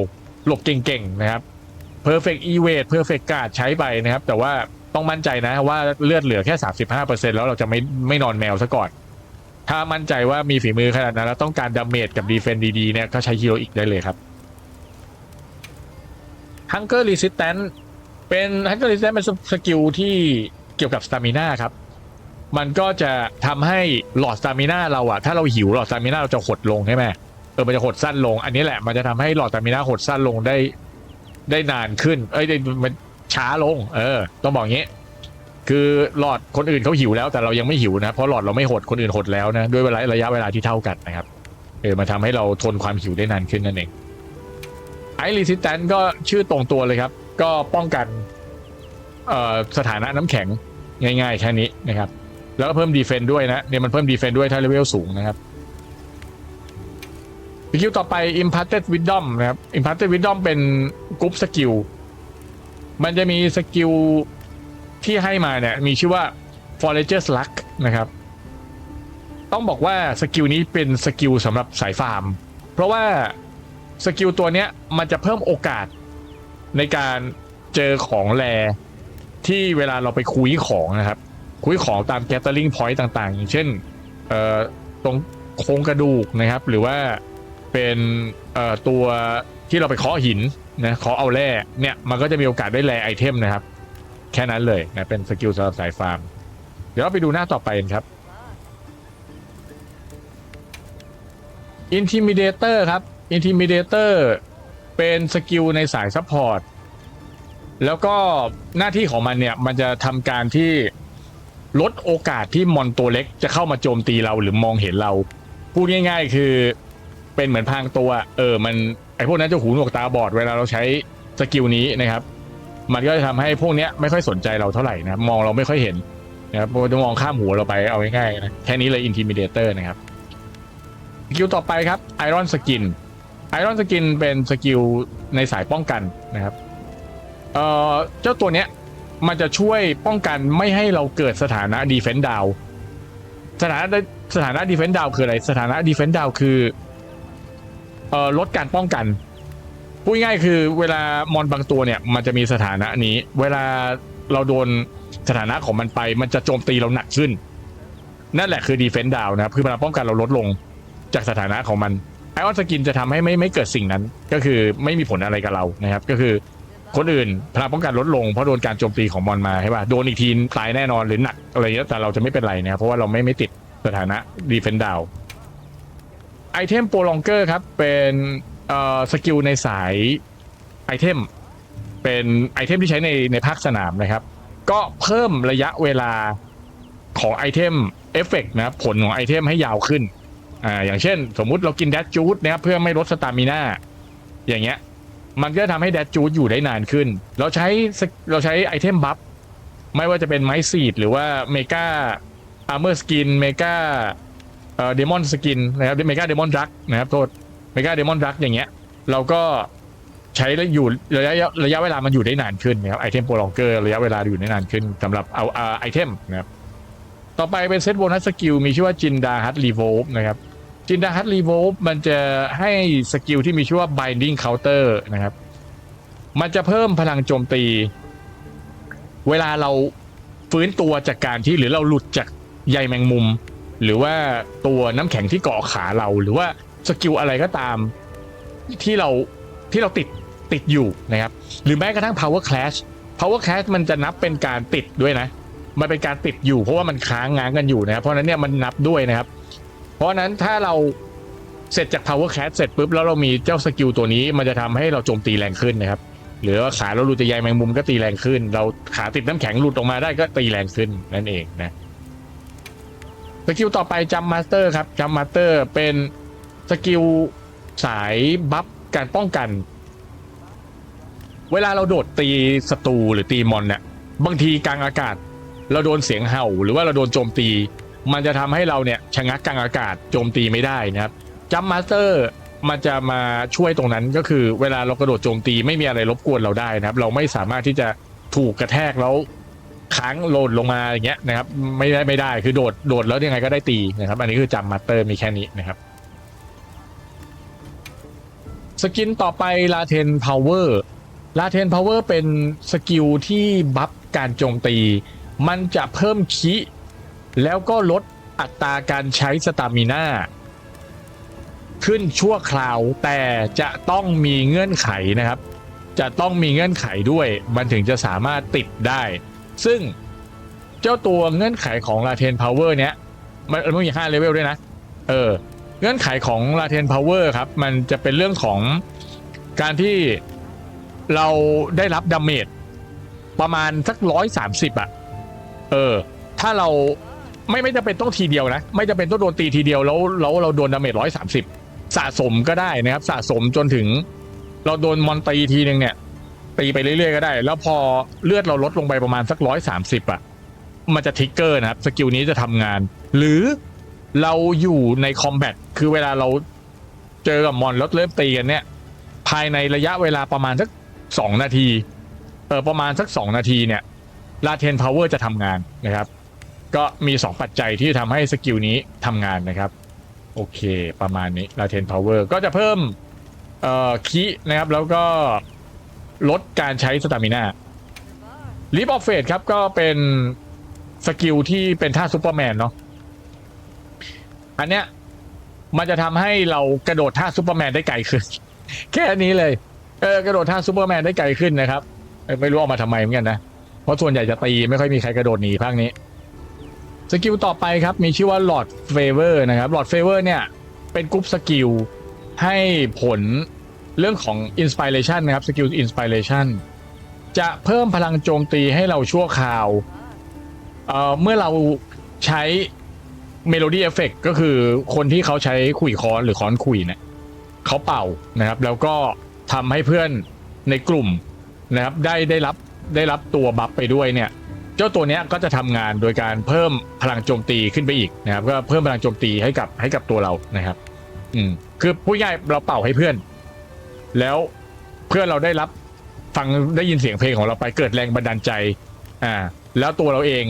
หลบเก่งๆนะครับ perfect evade perfect guard ใช้ไปนะครับแต่ว่าต้องมั่นใจนะว่าเลือดเหลือแค่ 35% แล้วเราจะไม่นอนแมวซะก่อนถ้ามั่นใจว่ามีฝีมือขนาดนั้นแล้วต้องการดาเมจกับดีเฟนดีๆเนี่ยก็ใช้ฮีโร่อีกได้เลยครับ Hunger Resistance เป็น Hunger Resistance เป็นสกิลที่เกี่ยวกับสตามิน่าครับมันก็จะทำให้หลอดสตามิน่าเราอะถ้าเราหิวหลอดสตามิน่าเราจะหดลงใช่ไหมมันจะหดสั้นลงอันนี้แหละมันจะทำให้หลอดสตามิน่าหดสั้นลงได้นานขึ้นมันช้าลงต้องบอกงี้คือหลอดคนอื่นเขาหิวแล้วแต่เรายังไม่หิวนะเพราะหลอดเราไม่หดคนอื่นหดแล้วนะด้วยระยะเวลาที่เท่ากันนะครับมาทำให้เราทนความหิวได้นานขึ้นนั่นเองไอรีซิสแตนก็ชื่อตรงตัวเลยครับก็ป้องกันสถานะน้ำแข็งง่ายๆแค่นี้นะครับแล้วก็เพิ่มดีเฟนด้วยนะเนี่ยมันเพิ่มดีเฟนด้วยถ้าเลเวลสูงนะครับสกิลต่อไป Imparted Wisdom นะครับ Imparted Wisdom เป็นกรุ๊ปสกิลมันจะมีสกิลที่ให้มาเนี่ยมีชื่อว่า Forager's Luck นะครับต้องบอกว่าสกิลนี้เป็นสกิลสำหรับสายฟาร์มเพราะว่าสกิลตัวเนี้ยมันจะเพิ่มโอกาสในการเจอของแรที่เวลาเราไปคุยของนะครับคุยของตาม Gathering Point ต่างๆอย่างเช่นตรงโครงกระดูกนะครับหรือว่าเป็นตัวที่เราไปเคาะหินนะเคาะเอาแร่เนี่ยมันก็จะมีโอกาสได้แร่ไอเทมนะครับแค่นั้นเลยนะเป็นสกิลสำหรับสายฟาร์มเดี๋ยวเราไปดูหน้าต่อไปกันครับ Intimidator ครับ Intimidator เป็นสกิลในสายซัพพอร์ตแล้วก็หน้าที่ของมันเนี่ยมันจะทำการที่ลดโอกาสที่มอนตัวเล็กจะเข้ามาโจมตีเราหรือมองเห็นเราพูดง่ายๆคือเป็นเหมือนพรางตัวมันไอพวกนั้นจะหูหนวกตาบอดเวลาเราใช้สกิลนี้นะครับมันก็จะทำให้พวกนี้ไม่ค่อยสนใจเราเท่าไหร่นะมองเราไม่ค่อยเห็นนะครับจะมองข้ามหัวเราไปเอาง่ายๆนะแค่นี้เลย Intimidator นะครับสกิลต่อไปครับ Iron Skin Iron Skin เป็นสกิลในสายป้องกันนะครับเจ้าตัวเนี้ยมันจะช่วยป้องกันไม่ให้เราเกิดสถานะ Defense Down สถานะ Defense Down คืออะไรสถานะ Defense Down คือลดการป้องกันพูดง่ายคือเวลามอนบางตัวเนี่ยมันจะมีสถานะนี้เวลาเราโดนสถานะของมันไปมันจะโจมตีเราหนักขึ้นนั่นแหละคือ Defense Down นะครับคือเวลาป้องกันเราลดลงจากสถานะของมันไอออนสกินจะทำให้ไม่เกิดสิ่งนั้นก็คือไม่มีผลอะไรกับเรานะครับก็คือคนอื่นพลังป้องกันลดลงเพราะโดนการโจมตีของมอนมาใช่ป่ะโดนอีกทีตายแน่นอนหรือหนักอะไรเงี้ยแต่เราจะไม่เป็นไรนะครับเพราะว่าเราไม่ติดสถานะ Defense Down ไอเทมโปรลองเกอร์ครับเป็นสกิลในสายไอเทมเป็นไอเทมที่ใช้ในภาคสนามนะครับก็เพิ่มระยะเวลา ของไอเทมเอฟเฟกต์นะครับผลของไอเทมให้ยาวขึ้นอย่างเช่นสมมุติเรากินแดดจูดนะครับเพื่อไม่ลดสตามิน่าอย่างเงี้ยมันก็ทำให้แดดจูดอยู่ได้นานขึ้นเราใช้ไอเทมบัฟไม่ว่าจะเป็นไม้ซีดหรือว่าเมกาอาร์เมอร์สกินเมกาเดมอนสกินนะครับเมกาเดมอนดรักนะครับโทษเมกาเดมอนดรักอย่างเงี้ยเราก็ใช้อยู่ระยะเวลามันอยู่ได้นานขึ้นนะครับไอเทมโปรลองเกอร์ระยะเวลาอยู่ได้นานขึ้นสำหรับเอาไอเทมนะครับต่อไปเป็นเซตโบนัสสกิลมีชื่อว่าจินดาฮัตรีโวลนะครับจินดาฮัตรีโวลมันจะให้สกิลที่มีชื่อว่า Binding Counter นะครับมันจะเพิ่มพลังโจมตีเวลาเราฟื้นตัวจากการที่หรือเราหลุดจากใยแมงมุมหรือว่าตัวน้ำแข็งที่เกาะขาเราหรือว่าสกิลอะไรก็ตามที่เราติดอยู่นะครับหรือแม้กระทั่ง Power Clash มันจะนับเป็นการติดด้วยนะมันเป็นการติดอยู่เพราะว่ามันค้างง้างกันอยู่นะครับเพราะนั้นเนี่ยมันนับด้วยนะครับเพราะนั้นถ้าเราเสร็จจาก Power Clash เสร็จปุ๊บแล้วเรามีเจ้าสกิลตัวนี้มันจะทำให้เราโจมตีแรงขึ้นนะครับหรือว่าขาเราหลุดจากใยแมงมุมก็ตีแรงขึ้นเราขาติดน้ำแข็งหลุดออกมาได้ก็ตีแรงขึ้นนั่นเองนะสกิลต่อไปจัมมาสเตอร์ครับจัมมาสเตอร์เป็นสกิลสายบัฟการป้องกันเวลาเราโดดตีศัตรูหรือตีมอนเนี่ยบางทีกลางอากาศเราโดนเสียงเห่าหรือว่าเราโดนโจมตีมันจะทำให้เราเนี่ยชะงักกลางอากาศโจมตีไม่ได้นะครับจัมมาสเตอร์มันจะมาช่วยตรงนั้นก็คือเวลาเรากระโดดโจมตีไม่มีอะไรรบกวนเราได้นะครับเราไม่สามารถที่จะถูกกระแทกแล้วค้างโหลดลงมาอย่างเงี้ยนะครับไม่ได้คือโดดแล้วยังไงก็ได้ตีนะครับอันนี้คือจัมมาสเตอร์มีแค่นี้นะครับสกินต่อไปลาเทนพาวเวอร์เป็นสกิลที่บัฟการโจมตีมันจะเพิ่มคิแล้วก็ลดอัตราการใช้สตามิน่าขึ้นชั่วคราวแต่จะต้องมีเงื่อนไขนะครับจะต้องมีเงื่อนไขด้วยมันถึงจะสามารถติดได้ซึ่งเจ้าตัวเงื่อนไขของ Latent Power เนี้ยมันมี5เลเวลด้วยนะเงื่อนไขของ Latent Power ครับมันจะเป็นเรื่องของการที่เราได้รับดาเมจประมาณสัก130ถ้าเราไม่จะเป็นต้องทีเดียวนะไม่จะเป็นต้องโดนตีทีเดียวแล้วเราโดนดาเมจ130สะสมก็ได้นะครับสะสมจนถึงเราโดนมอนตีทีนึงเนี่ยตีไปเรื่อยๆก็ได้แล้วพอเลือดเราลดลงไปประมาณสัก130มันจะทริกเกอร์นะครับสกิลนี้จะทำงานหรือเราอยู่ในคอมแบทคือเวลาเราเจอกับมอนแล้วเริ่มตีกันเนี่ยภายในระยะเวลาประมาณสัก2 นาทีประมาณสัก2 นาทีเนี่ยLatent Power จะทำงานนะครับก็มี2ปัจจัยที่ทำให้สกิลนี้ทำงานนะครับโอเคประมาณนี้ Latent Power ก็จะเพิ่มคีนะครับแล้วก็ลดการใช้สตามิน่าLeap of Faith ครับก็เป็นสกิลที่เป็นท่าซูเปอร์แมนเนาะอันเนี้ยมันจะทำให้เรากระโดดท่าซูเปอร์แมนได้ไกลขึ้น แค่นี้เลยกระโดดท่าซูเปอร์แมนได้ไกลขึ้นนะครับไม่รู้ออกมาทำไมเหมือนกันนะเพราะส่วนใหญ่จะตีไม่ค่อยมีใครกระโดดหนีภาคนี้สกิลต่อไปครับมีชื่อว่า Lord Favor นะครับ Lord Favor เนี่ยเป็นกรุ๊ปสกิลให้ผลเรื่องของ Inspiration นะครับสกิล Inspiration จะเพิ่มพลังโจมตีให้เราชั่วคราวเมื่อเราใช้ Melody Effect ก็คือคนที่เขาใช้ขลุ่ยค้อนหรือค้อนขลุ่ยเนี่ยเขาเป่านะครับแล้วก็ทำให้เพื่อนในกลุ่มนะครับได้รับตัวบัฟไปด้วยเนี่ยเจ้าตัวเนี้ยก็จะทำงานโดยการเพิ่มพลังโจมตีขึ้นไปอีกนะครับก็เพิ่มพลังโจมตีให้กับตัวเรานะครับคือพูดง่ายเราเป่าให้เพื่อนแล้วเพื่อนเราได้ยินเสียงเพลงของเราไปเกิดแรงบันดาลใจแล้วตัวเราเอง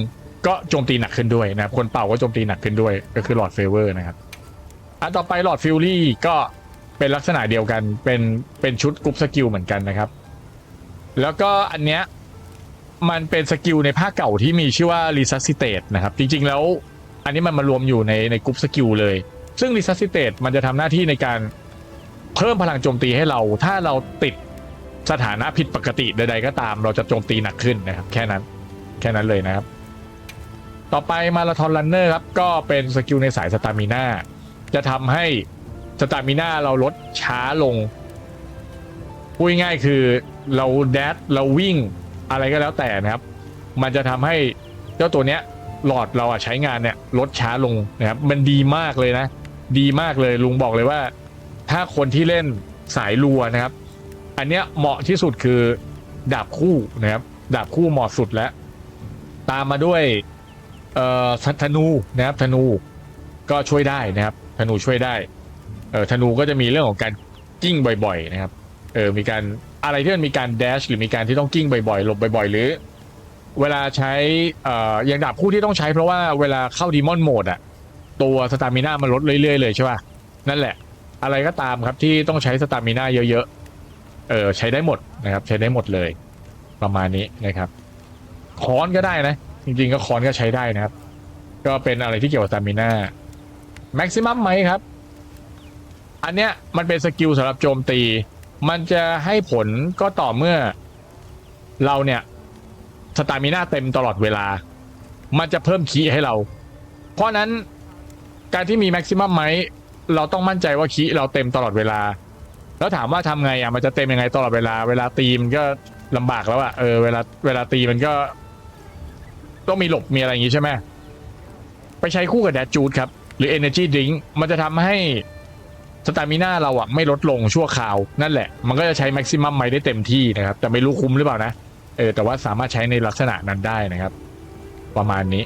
ก็โจมตีหนักขึ้นด้วยนะครับคนเป่าก็โจมตีหนักขึ้นด้วยก็คือ Lord Favor นะครับต่อไป Lord Fury ก็เป็นลักษณะเดียวกันเป็นชุดกรุ๊ปสกิลเหมือนกันนะครับแล้วก็อันเนี้ยมันเป็นสกิลในภาคเก่าที่มีชื่อว่า Resuscitate นะครับจริงๆแล้วอันนี้มันมารวมอยู่ในกรุ๊ปสกิลเลยซึ่ง Resuscitate มันจะทำหน้าที่ในการเพิ่มพลังโจมตีให้เราถ้าเราติดสถานะผิดปกติใดๆก็ตามเราจะโจมตีหนักขึ้นนะครับแค่นั้นเลยนะครับต่อไปมาราธอนรันเนอร์ครับก็เป็นสกิลในสายสตามิน่าจะทำให้สตามิน่าเราลดช้าลงพูดง่ายๆคือเราแดดเราวิ่งอะไรก็แล้วแต่นะครับมันจะทำให้เจ้าตัวเนี้ย หลอดเราใช้งานเนี่ยลดช้าลงนะครับมันดีมากเลยนะดีมากเลยลุงบอกเลยว่าถ้าคนที่เล่นสายรัวนะครับอันเนี้ยเหมาะที่สุดคือดาบคู่นะครับดาบคู่เหมาะสุดแล้วตามมาด้วยธนูนะครับธนูก็ช่วยได้นะครับธนูช่วยได้ธนูก็จะมีเรื่องของการกิ้งบ่อยๆนะครับมีการอะไรที่มันมีการแดชหรือมีการที่ต้องกิ้งบ่อยๆหลบบ่อยๆหรือเวลาใช้อย่างดาบคู่ที่ต้องใช้เพราะว่าเวลาเข้าดีมอนโหมดอ่ะตัวสตามิน่ามันลดเรื่อยๆเลยใช่ป่ะนั่นแหละอะไรก็ตามครับที่ต้องใช้สตามิน่าเยอะๆใช้ได้หมดนะครับใช้ได้หมดเลยประมาณนี้นะครับค้อนก็ได้นะจริงๆก็ค้อนก็ใช้ได้นะครับก็เป็นอะไรที่เกี่ยวกับสตามิน่าแม็กซิมัมไหมครับอันเนี้ยมันเป็นสกิลสำหรับโจมตีมันจะให้ผลก็ต่อเมื่อเราเนี่ยสตามิน่าเต็มตลอดเวลามันจะเพิ่มคีให้เราเพราะนั้นการที่มีแม็กซิมัมไหมเราต้องมั่นใจว่าคีเราเต็มตลอดเวลาแล้วถามว่าทำไงมันจะเต็มยังไงตลอดเวลาเวลาตีมันก็ลำบากแล้วเวลาตีมันก็ต้องมีหลบมีอะไรอย่างงี้ใช่ไหมไปใช้คู่กับแดดจูดครับหรือ Energy Drink มันจะทำให้สตามิน่าเราไม่ลดลงชั่วคราวนั่นแหละมันก็จะใช้แม็กซิมัมไหมได้เต็มที่นะครับแต่ไม่รู้คุ้มหรือเปล่านะแต่ว่าสามารถใช้ในลักษณะนั้นได้นะครับประมาณนี้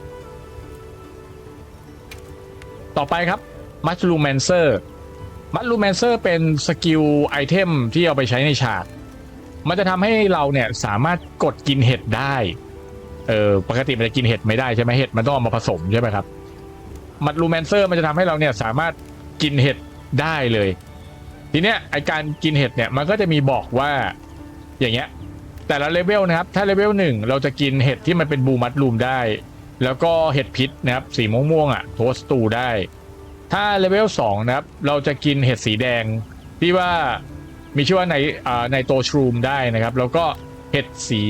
ต่อไปครับมัชลูแมนเซอร์เป็นสกิลไอเทมที่เอาไปใช้ในฉากมันจะทำให้เราเนี่ยสามารถกดกินเห็ดได้ปกติมันจะกินเห็ดไม่ได้ใช่ไหมเห็ดมันต้องเอามาผสมใช่ไหมครับมัชลูแมนเซอร์มันจะทำให้เราเนี่ยสามารถกินเห็ดได้เลยทีเนี้ยไอการกินเห็ดเนี่ยมันก็จะมีบอกว่าอย่างเงี้ยแต่ละเลเวลนะครับถ้าเลเวล1เราจะกินเห็ดที่มันเป็นบูมัชลูมได้แล้วก็เห็ดพิษนะครับสีม่วงโทสตูได้ถ้าเลเวล2นะครับเราจะกินเห็ดสีแดงที่ว่ามีชื่อว่าในโตชรูมได้นะครับแล้วก็เห็ดสี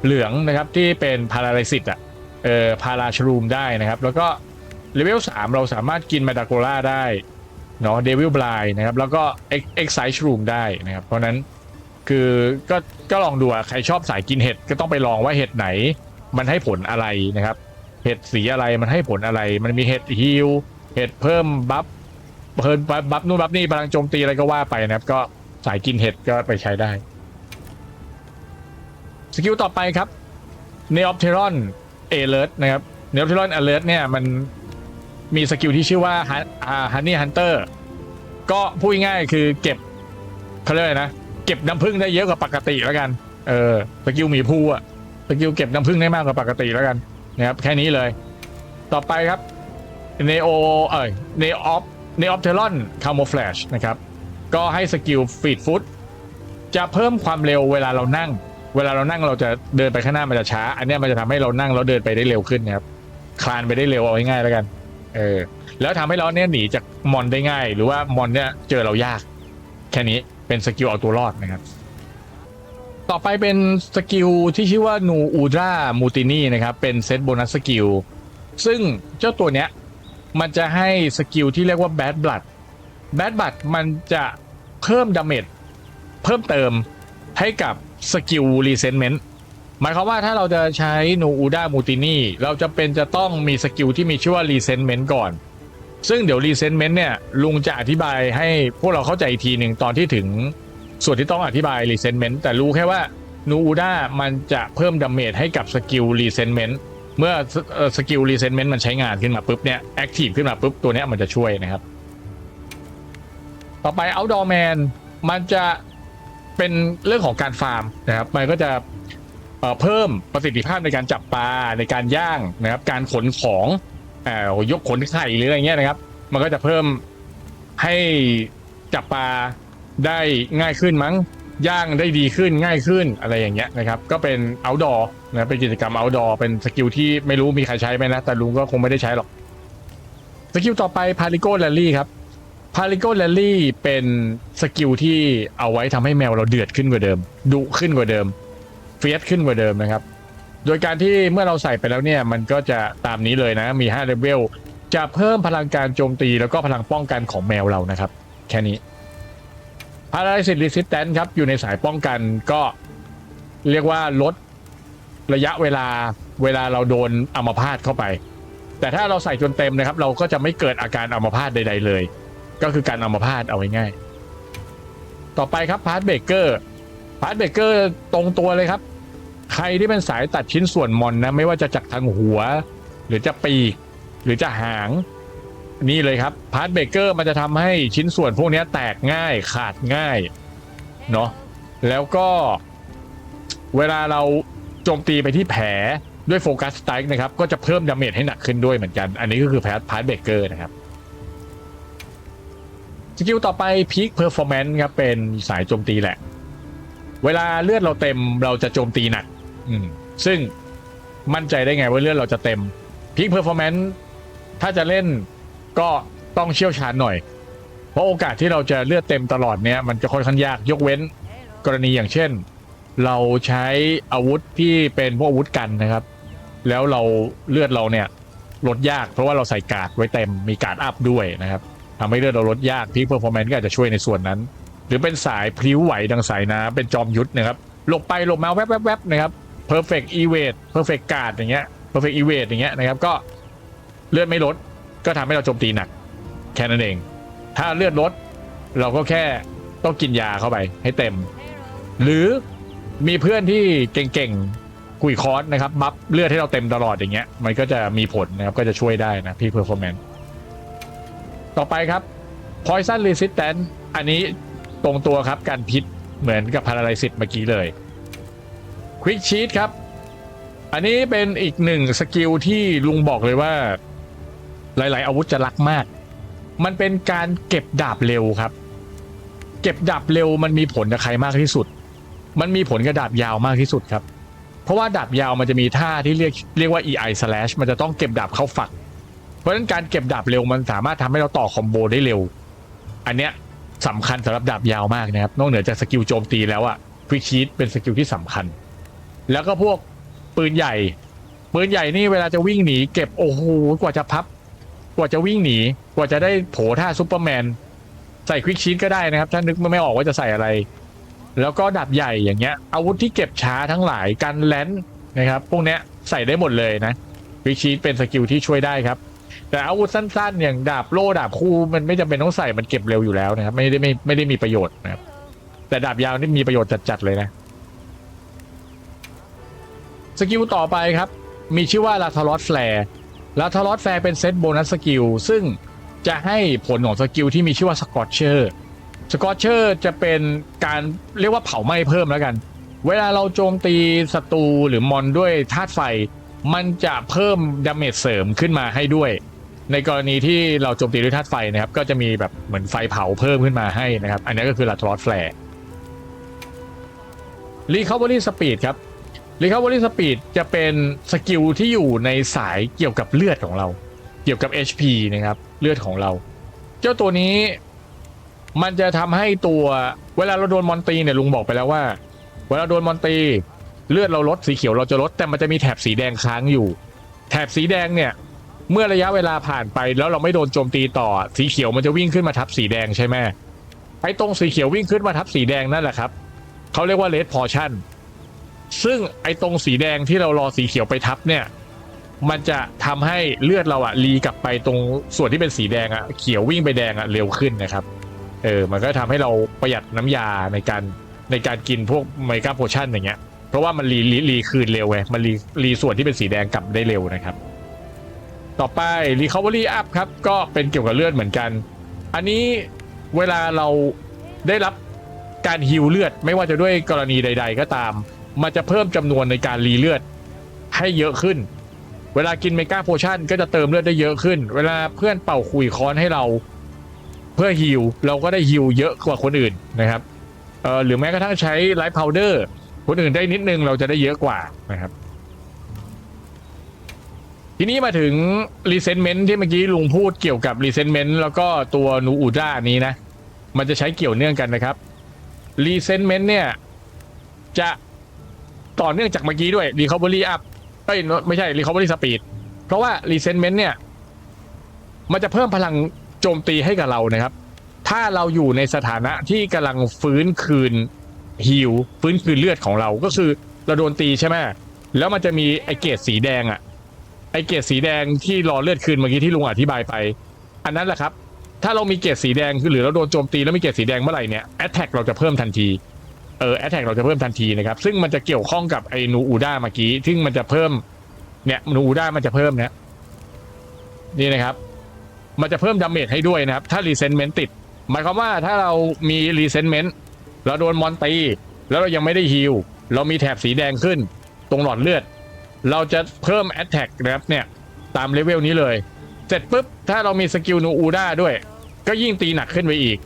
เหลืองนะครับที่เป็นพาราไลซิตพาราชรูมได้นะครับแล้วก็เลเวล3เราสามารถกินมาดาโกล่าได้เนาะเดวิลบลายนะครับแล้วก็เอ็กไซชรูมได้นะครับเพราะนั้นคือก็ลองดูใครชอบสายกินเห็ดก็ต้องไปลองว่าเห็ดไหนมันให้ผลอะไรนะครับเห็ดสีอะไรมันให้ผลอะไรมันมีเห็ดฮีลเห็ดเพิ่มบัฟนู่นบัฟนี่พลังโจมตีอะไรก็ว่าไปนะครับก็สายกินเห็ดก็ไปใช้ได้สกิลต่อไปครับ Neopteron Alert นะครับ Neopteron Alert เนี่ยมันมีสกิลที่ชื่อว่า Honey Hunter ก็พูดง่ายๆคือเก็บเขาเรียกอะไรนะเก็บน้ำผึ้งได้เยอะกว่าปกติแล้วกันสกิลหมีภูสกิลเก็บน้ำผึ้งได้มากกว่าปกติแล้วกันนะครับแค่นี้เลยต่อไปครับ Neopteron Camouflage นะครับก็ให้สกิล Feed Foot จะเพิ่มความเร็วเวลาเรานั่งเราจะเดินไปข้างหน้ามันจะช้าอันนี้มันจะทำให้เรานั่งแล้วเดินไปได้เร็วขึ้นนะครับคลานไปได้เร็วเอาง่ายๆแล้วกันแล้วทำให้เราเนี่ยหนีจากมอนได้ง่ายหรือว่ามอนเนี่ยเจอเรายากแค่นี้เป็นสกิลเอาตัวรอดนะครับต่อไปเป็นสกิลที่ชื่อว่านูอูดรามูตินีนะครับเป็นเซตโบนัสสกิลซึ่งเจ้าตัวเนี้ยมันจะให้สกิลที่เรียกว่าแบดบลัดมันจะเพิ่มดาเมจเพิ่มเติมให้กับสกิลรีเซนเมนต์หมายความว่าถ้าเราจะใช้นูอูดามูตินีเราจะต้องมีสกิลที่มีชื่อว่ารีเซนเมนต์ก่อนซึ่งเดี๋ยวรีเซนเมนต์เนี่ยลุงจะอธิบายให้พวกเราเข้าใจอีกทีหนึ่งตอนที่ถึงส่วนที่ต้องอธิบายรีเซนเมนต์แต่รู้แค่ว่านูอูดามันจะเพิ่มดาเมจให้กับสกิลรีเซนเมนต์เมื่อสกิลรีเซนเมนต์มันใช้งานขึ้นมาปุ๊บเนี่ยแอคทีฟขึ้นมาปุ๊บตัวเนี้ยมันจะช่วยนะครับต่อไป Outdoor Man มันจะเป็นเรื่องของการฟาร์มนะครับมันก็จะเพิ่มประสิทธิภาพในการจับปลาในการย่างนะครับการขนของยกขนไข่หรืออะไรเงี้ยนะครับมันก็จะเพิ่มให้จับปลาได้ง่ายขึ้นมั้งย่างได้ดีขึ้นง่ายขึ้นอะไรอย่างเงี้ยนะครับก็เป็น outdoor นะเป็นกิจกรรม outdoor เป็นสกิลที่ไม่รู้มีใครใช้ไหมนะแต่ลุงก็คงไม่ได้ใช้หรอกสกิลต่อไป Palico Rally ครับ Palico Rally เป็นสกิลที่เอาไว้ทำให้แมวเราเดือดขึ้นกว่าเดิมดุขึ้นกว่าเดิมเฟียสขึ้นกว่าเดิมนะครับโดยการที่เมื่อเราใส่ไปแล้วเนี่ยมันก็จะตามนี้เลยนะมี5เลเวลจะเพิ่มพลังการโจมตีแล้วก็พลังป้องกันของแมวเรานะครับแค่นี้ Paralysis Resistance ครับอยู่ในสายป้องกันก็เรียกว่าลดระยะเวลา เวลาเราโดนอัมพาตเข้าไปแต่ถ้าเราใส่จนเต็มนะครับเราก็จะไม่เกิดอาการอัมพาตใดๆเลยก็คือการอัมพาตเอาง่ายๆต่อไปครับพาร์ทเบรกเกอร์ตรงตัวเลยครับใครที่เป็นสายตัดชิ้นส่วนมอนนะไม่ว่าจะจากทางหัวหรือจะปีกหรือจะหางนี่เลยครับพาร์ทเบรกเกอร์มันจะทำให้ชิ้นส่วนพวกนี้แตกง่ายขาดง่ายเนาะแล้วก็เวลาเราโจมตีไปที่แผลด้วยโฟกัสสไตร์นะครับก็จะเพิ่มดาเมจให้หนักขึ้นด้วยเหมือนกันอันนี้ก็คือพาร์ทเบรกเกอร์นะครับสกิลต่อไปพีคเพอร์ฟอร์แมนซ์ครับเป็นสายโจมตีแหละเวลาเลือดเราเต็มเราจะโจมตีหนักซึ่งมั่นใจได้ไงว่าเลือดเราจะเต็มพีคเพอร์ฟอร์แมนซ์ถ้าจะเล่นก็ต้องเชี่ยวชาญหน่อยเพราะโอกาสที่เราจะเลือดเต็มตลอดเนี้ยมันจะค่อนข้างยากยกเว้นกรณีอย่างเช่นเราใช้อาวุธที่เป็นพวกอาวุธกันนะครับแล้วเราเลือดเราเนี่ยลดยากเพราะว่าเราใส่การ์ดไว้เต็มมีการ์ดอัพด้วยนะครับทำให้เลือดเราลดยากพีคเพอร์ฟอร์แมนซ์ก็อาจจะช่วยในส่วนนั้นหรือเป็นสายพลิ้วไหวดังสายน้ำเป็นจอมยุทธนะครับหลบไปหลบมาแวบๆนะครับ perfect evade perfect guard อย่างเงี้ย perfect evade อย่างเงี้ยนะครับก็เลือดไม่ลดก็ทำให้เราโจมตีหนักแค่นั้นเองถ้าเลือดลดเราก็แค่ต้องกินยาเข้าไปให้เต็มหรือมีเพื่อนที่เก่งๆกุยคอร์สนะครับบัฟเลือดให้เราเต็มตลอดอย่างเงี้ยมันก็จะมีผลนะครับก็จะช่วยได้นะพี่เพอร์ฟอร์แมนซ์ต่อไปครับ poison resistance อันนี้ตรงตัวครับการพิษเหมือนกับ paralysis เมื่อกี้เลย quick cheat ครับอันนี้เป็นอีกหนึ่งสกิลที่ลุงบอกเลยว่าหลายๆอาวุธจะรักมากมันเป็นการเก็บดาบเร็วครับเก็บดาบเร็วมันมีผลกับใครมากที่สุดมันมีผลกับดาบยาวมากที่สุดครับเพราะว่าดาบยาวมันจะมีท่าที่เรียกว่า EI slash มันจะต้องเก็บดาบเข้าฝักเพราะฉะนั้นการเก็บดาบเร็วมันสามารถทำให้เราต่อคอมโบได้เร็วอันเนี้ยสำคัญสำหรับดาบยาวมากนะครับนอกเหนือจากสกิลโจมตีแล้วอะควิกชีทเป็นสกิลที่สำคัญแล้วก็พวกปืนใหญ่นี่เวลาจะวิ่งหนีเก็บโอ้โหกว่าจะพับกว่าจะวิ่งหนีกว่าจะได้โผท่าซุปเปอร์แมนใส่ควิกชีทก็ได้นะครับถ้านึกไม่ออกว่าจะใส่อะไรแล้วก็ดาบใหญ่อย่างเงี้ยอาวุธที่เก็บช้าทั้งหลายกันแลนนะครับพวกเนี้ยใส่ได้หมดเลยนะควิกชีทเป็นสกิลที่ช่วยได้ครับแต่อาวุธสั้นๆอย่างดาบโล่ดาบคู่มันไม่จำเป็นต้องใส่มันเก็บเร็วอยู่แล้วนะครับไม่ได้มีประโยชน์นะครับแต่ดาบยาวนี่มีประโยชน์จัดๆเลยนะสกิลต่อไปครับมีชื่อว่าลาทารอสแฟร์เป็นเซตโบนัสสกิลซึ่งจะให้ผลของสกิลที่มีชื่อว่าสกอตเชอร์จะเป็นการเรียกว่าเผาไหม้เพิ่มแล้วกันเวลาเราโจมตีศัตรูหรือมอนด้วยธาตุไฟมันจะเพิ่มดาเมจเสริมขึ้นมาให้ด้วยในกรณีที่เราโจมตีด้วยธาตุไฟนะครับก็จะมีแบบเหมือนไฟเผาเพิ่มขึ้นมาให้นะครับอันนี้ก็คือลาทารอสแฟร์Recovery Speed ครับRecovery Speed จะเป็นสกิลที่อยู่ในสายเกี่ยวกับเลือดของเราเกี่ยวกับ HP นะครับเลือดของเราเจ้าตัวนี้มันจะทำให้ตัวเวลาเราโดนมอนตีเนี่ยลุงบอกไปแล้วว่าเวลาโดนมอนตีเลือดเราลดสีเขียวเราจะลดแต่มันจะมีแถบสีแดงค้างอยู่แถบสีแดงเนี่ยเมื่อระยะเวลาผ่านไปแล้วเราไม่โดนโจมตีต่อสีเขียวมันจะวิ่งขึ้นมาทับสีแดงใช่ไหมไอ้ตรงสีเขียววิ่งขึ้นมาทับสีแดงนั่นแหละครับเขาเรียกว่า Red Portionซึ่งไอ้ตรงสีแดงที่เรารอสีเขียวไปทับเนี่ยมันจะทำให้เลือดเราอะรีกลับไปตรงส่วนที่เป็นสีแดงอะเขียววิ่งไปแดงอะเร็วขึ้นนะครับมันก็ทำให้เราประหยัดน้ำยาในการกินพวกไมก้าโพชั่นอย่างเงี้ยเพราะว่ามันรีคืนเร็วไงมันรีส่วนที่เป็นสีแดงกลับได้เร็วนะครับต่อไป Recovery Up ครับก็เป็นเกี่ยวกับเลือดเหมือนกันอันนี้เวลาเราได้รับการฮีลเลือดไม่ว่าจะด้วยกรณีใดๆก็ตามมันจะเพิ่มจำนวนในการรีเลือดให้เยอะขึ้นเวลากินเมกาโพชั่นก็จะเติมเลือดได้เยอะขึ้นเวลาเพื่อนเป่าคุยค้อนให้เราเพื่อฮีลเราก็ได้ฮีลเยอะกว่าคนอื่นนะครับหรือแม้กระทั่งใช้ไลท์พาวเดอร์คนอื่นได้นิดนึงเราจะได้เยอะกว่านะครับทีนี้มาถึงรีเซนเมนต์ที่เมื่อกี้ลุงพูดเกี่ยวกับรีเซนเมนต์แล้วก็ตัวนูอูด้านี้นะมันจะใช้เกี่ยวเนื่องกันนะครับรีเซนเมนต์เนี่ยจะต่อเนื่องจากเมื่อกี้ด้วย Recovery Up ไม่ใช่ Recovery Speed เพราะว่า Resentment เนี่ยมันจะเพิ่มพลังโจมตีให้กับเรานะครับถ้าเราอยู่ในสถานะที่กำลังฟื้นคืนฮีลฟื้นคืนเลือดของเราก็คือเราโดนตีใช่ไหม แล้วมันจะมีไอเกจสีแดงอะไอเกจสีแดงที่รอเลือดคืนเมื่อกี้ที่ลุงอธิบายไปอันนั้นแหละครับถ้าเรามีเกจสีแดงคือหรือเราโดนโจมตีแล้วมีเกจสีแดงเมื่อไหร่เนี่ยแอตแทกเราจะเพิ่มทันทีแอตแทกเราจะเพิ่มทันทีนะครับซึ่งมันจะเกี่ยวข้องกับไอนูอูด้าเมื่อกี้ซึ่งมันจะเพิ่มเนี่ยนูอูด้ามันจะเพิ่มนี่นะครับมันจะเพิ่มดาเมจให้ด้วยนะครับถ้ารีเซนเมนต์ติดหมายความว่าถ้าเรามีรีเซนเมนต์เราโดนมอนตีแล้วเรายังไม่ได้ฮีลเรามีแถบสีแดงขึ้นตรงหลอดเลือดเราจะเพิ่มแอตแทกนะครับเนี่ยตามเลเวลนี้เลยเสร็จปุ๊บถ้าเรามีสกิลนูอูด้าด้วยก็ยิ่งตีหนักขึ้นไปอีก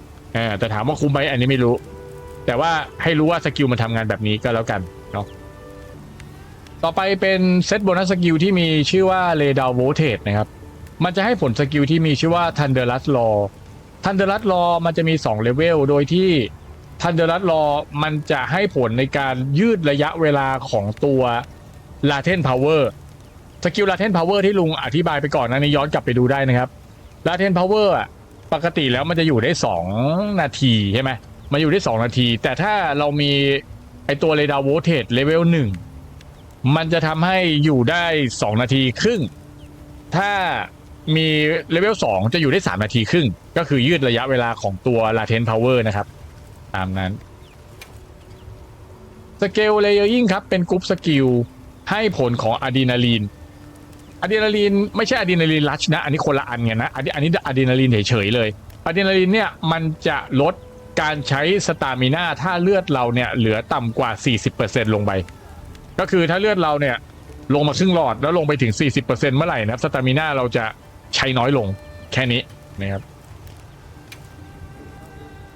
แต่ถามว่าคุ้มไหมอันนี้ไม่รู้แต่ว่าให้รู้ว่าสกิลมันทำงานแบบนี้ก็แล้วกันเนาะต่อไปเป็นเซตโบนัสสกิลที่มีชื่อว่าเรดาวโวเทจนะครับมันจะให้ผลสกิลที่มีชื่อว่า Thunderous Law Thunderous Law มันจะมี2เลเวลโดยที่ Thunderous Law มันจะให้ผลในการยืดระยะเวลาของตัว Latent Power สกิล Latent Power ที่ลุงอธิบายไปก่อนนะนี่ย้อนกลับไปดูได้นะครับ Latent Power ปกติแล้วมันจะอยู่ได้2นาทีใช่ไหมมันอยู่ได้2นาทีแต่ถ้าเรามีไอตัว Radar Voltage Level 1มันจะทำให้อยู่ได้2นาทีครึ่งถ้ามีเลเวล2จะอยู่ได้3นาทีครึ่งก็คือยืดระยะเวลาของตัว Latent Power นะครับตามนั้นสเกลเลเยอร์ยิ่งครับเป็นกรุ๊ปสกิลให้ผลของอะดรีนาลีนไม่ใช่อะดรีนาลีนรัชนะอันนี้คนละอันไงนะอันนี้อะดรีนาลีนเฉยๆเลยอะดรีนาลีนเนี่ยมันจะลดการใช้สตามิน่าถ้าเลือดเราเนี่ยเหลือต่ำกว่า 40% ลงไปก็คือถ้าเลือดเราเนี่ยลงมาครึ่งหลอดแล้วลงไปถึง 40% เมื่อไหร่นะสตามิน่าเราจะใช้น้อยลงแค่นี้นะครับ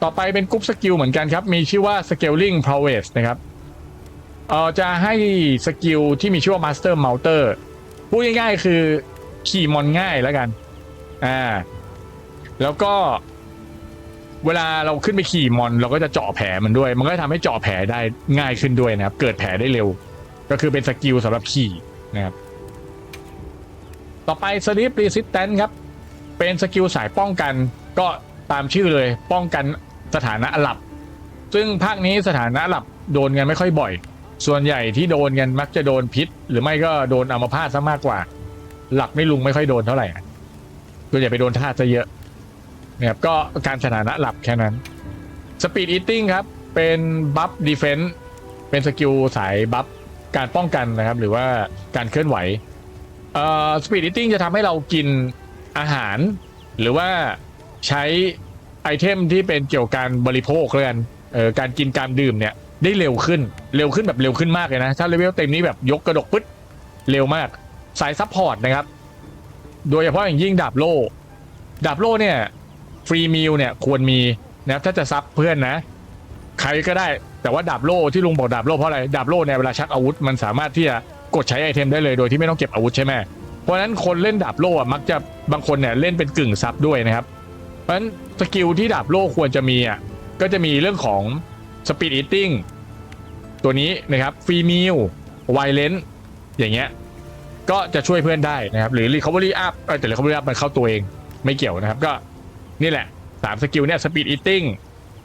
ต่อไปเป็นกรุ๊ปสกิลเหมือนกันครับมีชื่อว่า Scaling Prowess นะครับจะให้สกิลที่มีชื่อว่า Master Mounter พูดง่ายๆคือขี่มอนง่ายแล้วกันแล้วก็เวลาเราขึ้นไปขี่มอนเราก็จะเจาะแผลมันด้วยมันก็ทำให้เจาะแผลได้ง่ายขึ้นด้วยนะครับเกิดแผลได้เร็วก็คือเป็นสกิลสำหรับขี่นะครับต่อไป Sleep Resistance ครับเป็นสกิลสายป้องกันก็ตามชื่อเลยป้องกันสถานะหลับซึ่งภาคนี้สถานะหลับโดนกันไม่ค่อยบ่อยส่วนใหญ่ที่โดนกันมักจะโดนพิษหรือไม่ก็โดนอัมพาตซะมากกว่าหลักไม่ลุงไม่ค่อยโดนเท่าไหร่ส่วนใหญ่ไปโดนธาตุซะเยอะนะครับก็การสถานะหลับแค่นั้น Speed Eating ครับเป็นบัฟดีเฟนส์เป็นสกิลสายบัฟการป้องกันนะครับหรือว่าการเคลื่อนไหวSpeed Eating จะทำให้เรากินอาหารหรือว่าใช้ไอเทมที่เป็นเกี่ยวกับการบริโภคเลยกันการกินการดื่มเนี่ยได้เร็วขึ้นแบบเร็วขึ้นมากเลยนะถ้าเลเวลเต็มนี้แบบยกกระดกปึ๊ดเร็วมากสายซัพพอร์ตนะครับโดยเฉพาะอย่างยิ่งดาบโล่เนี่ยฟรีมิลเนี่ยควรมีนะครับถ้าจะซับเพื่อนนะใครก็ได้แต่ว่าดาบโล่ที่ลุงบอกดาบโล่เพราะอะไรดาบโล่เนี่ยเวลาชักอาวุธมันสามารถที่จะกดใช้ไอเทมได้เลยโดยที่ไม่ต้องเก็บอาวุธใช่ไหมเพราะฉะนั้นคนเล่นดาบโล่มักจะบางคนเนี่ยเล่นเป็นกึ่งซับด้วยนะครับเพราะฉะนั้นสกิลที่ดาบโล่ควรจะมีก็จะมีเรื่องของ Speed Eating ตัวนี้นะครับฟรีมิลไวเลนอย่างเงี้ยก็จะช่วยเพื่อนได้นะครับหรือ Recovery Up แต่ Recovery Up มันเข้าตัวเองไม่เกี่ยวนะครับก็นี่แหละ3สกิลเนี่ย Speed Eating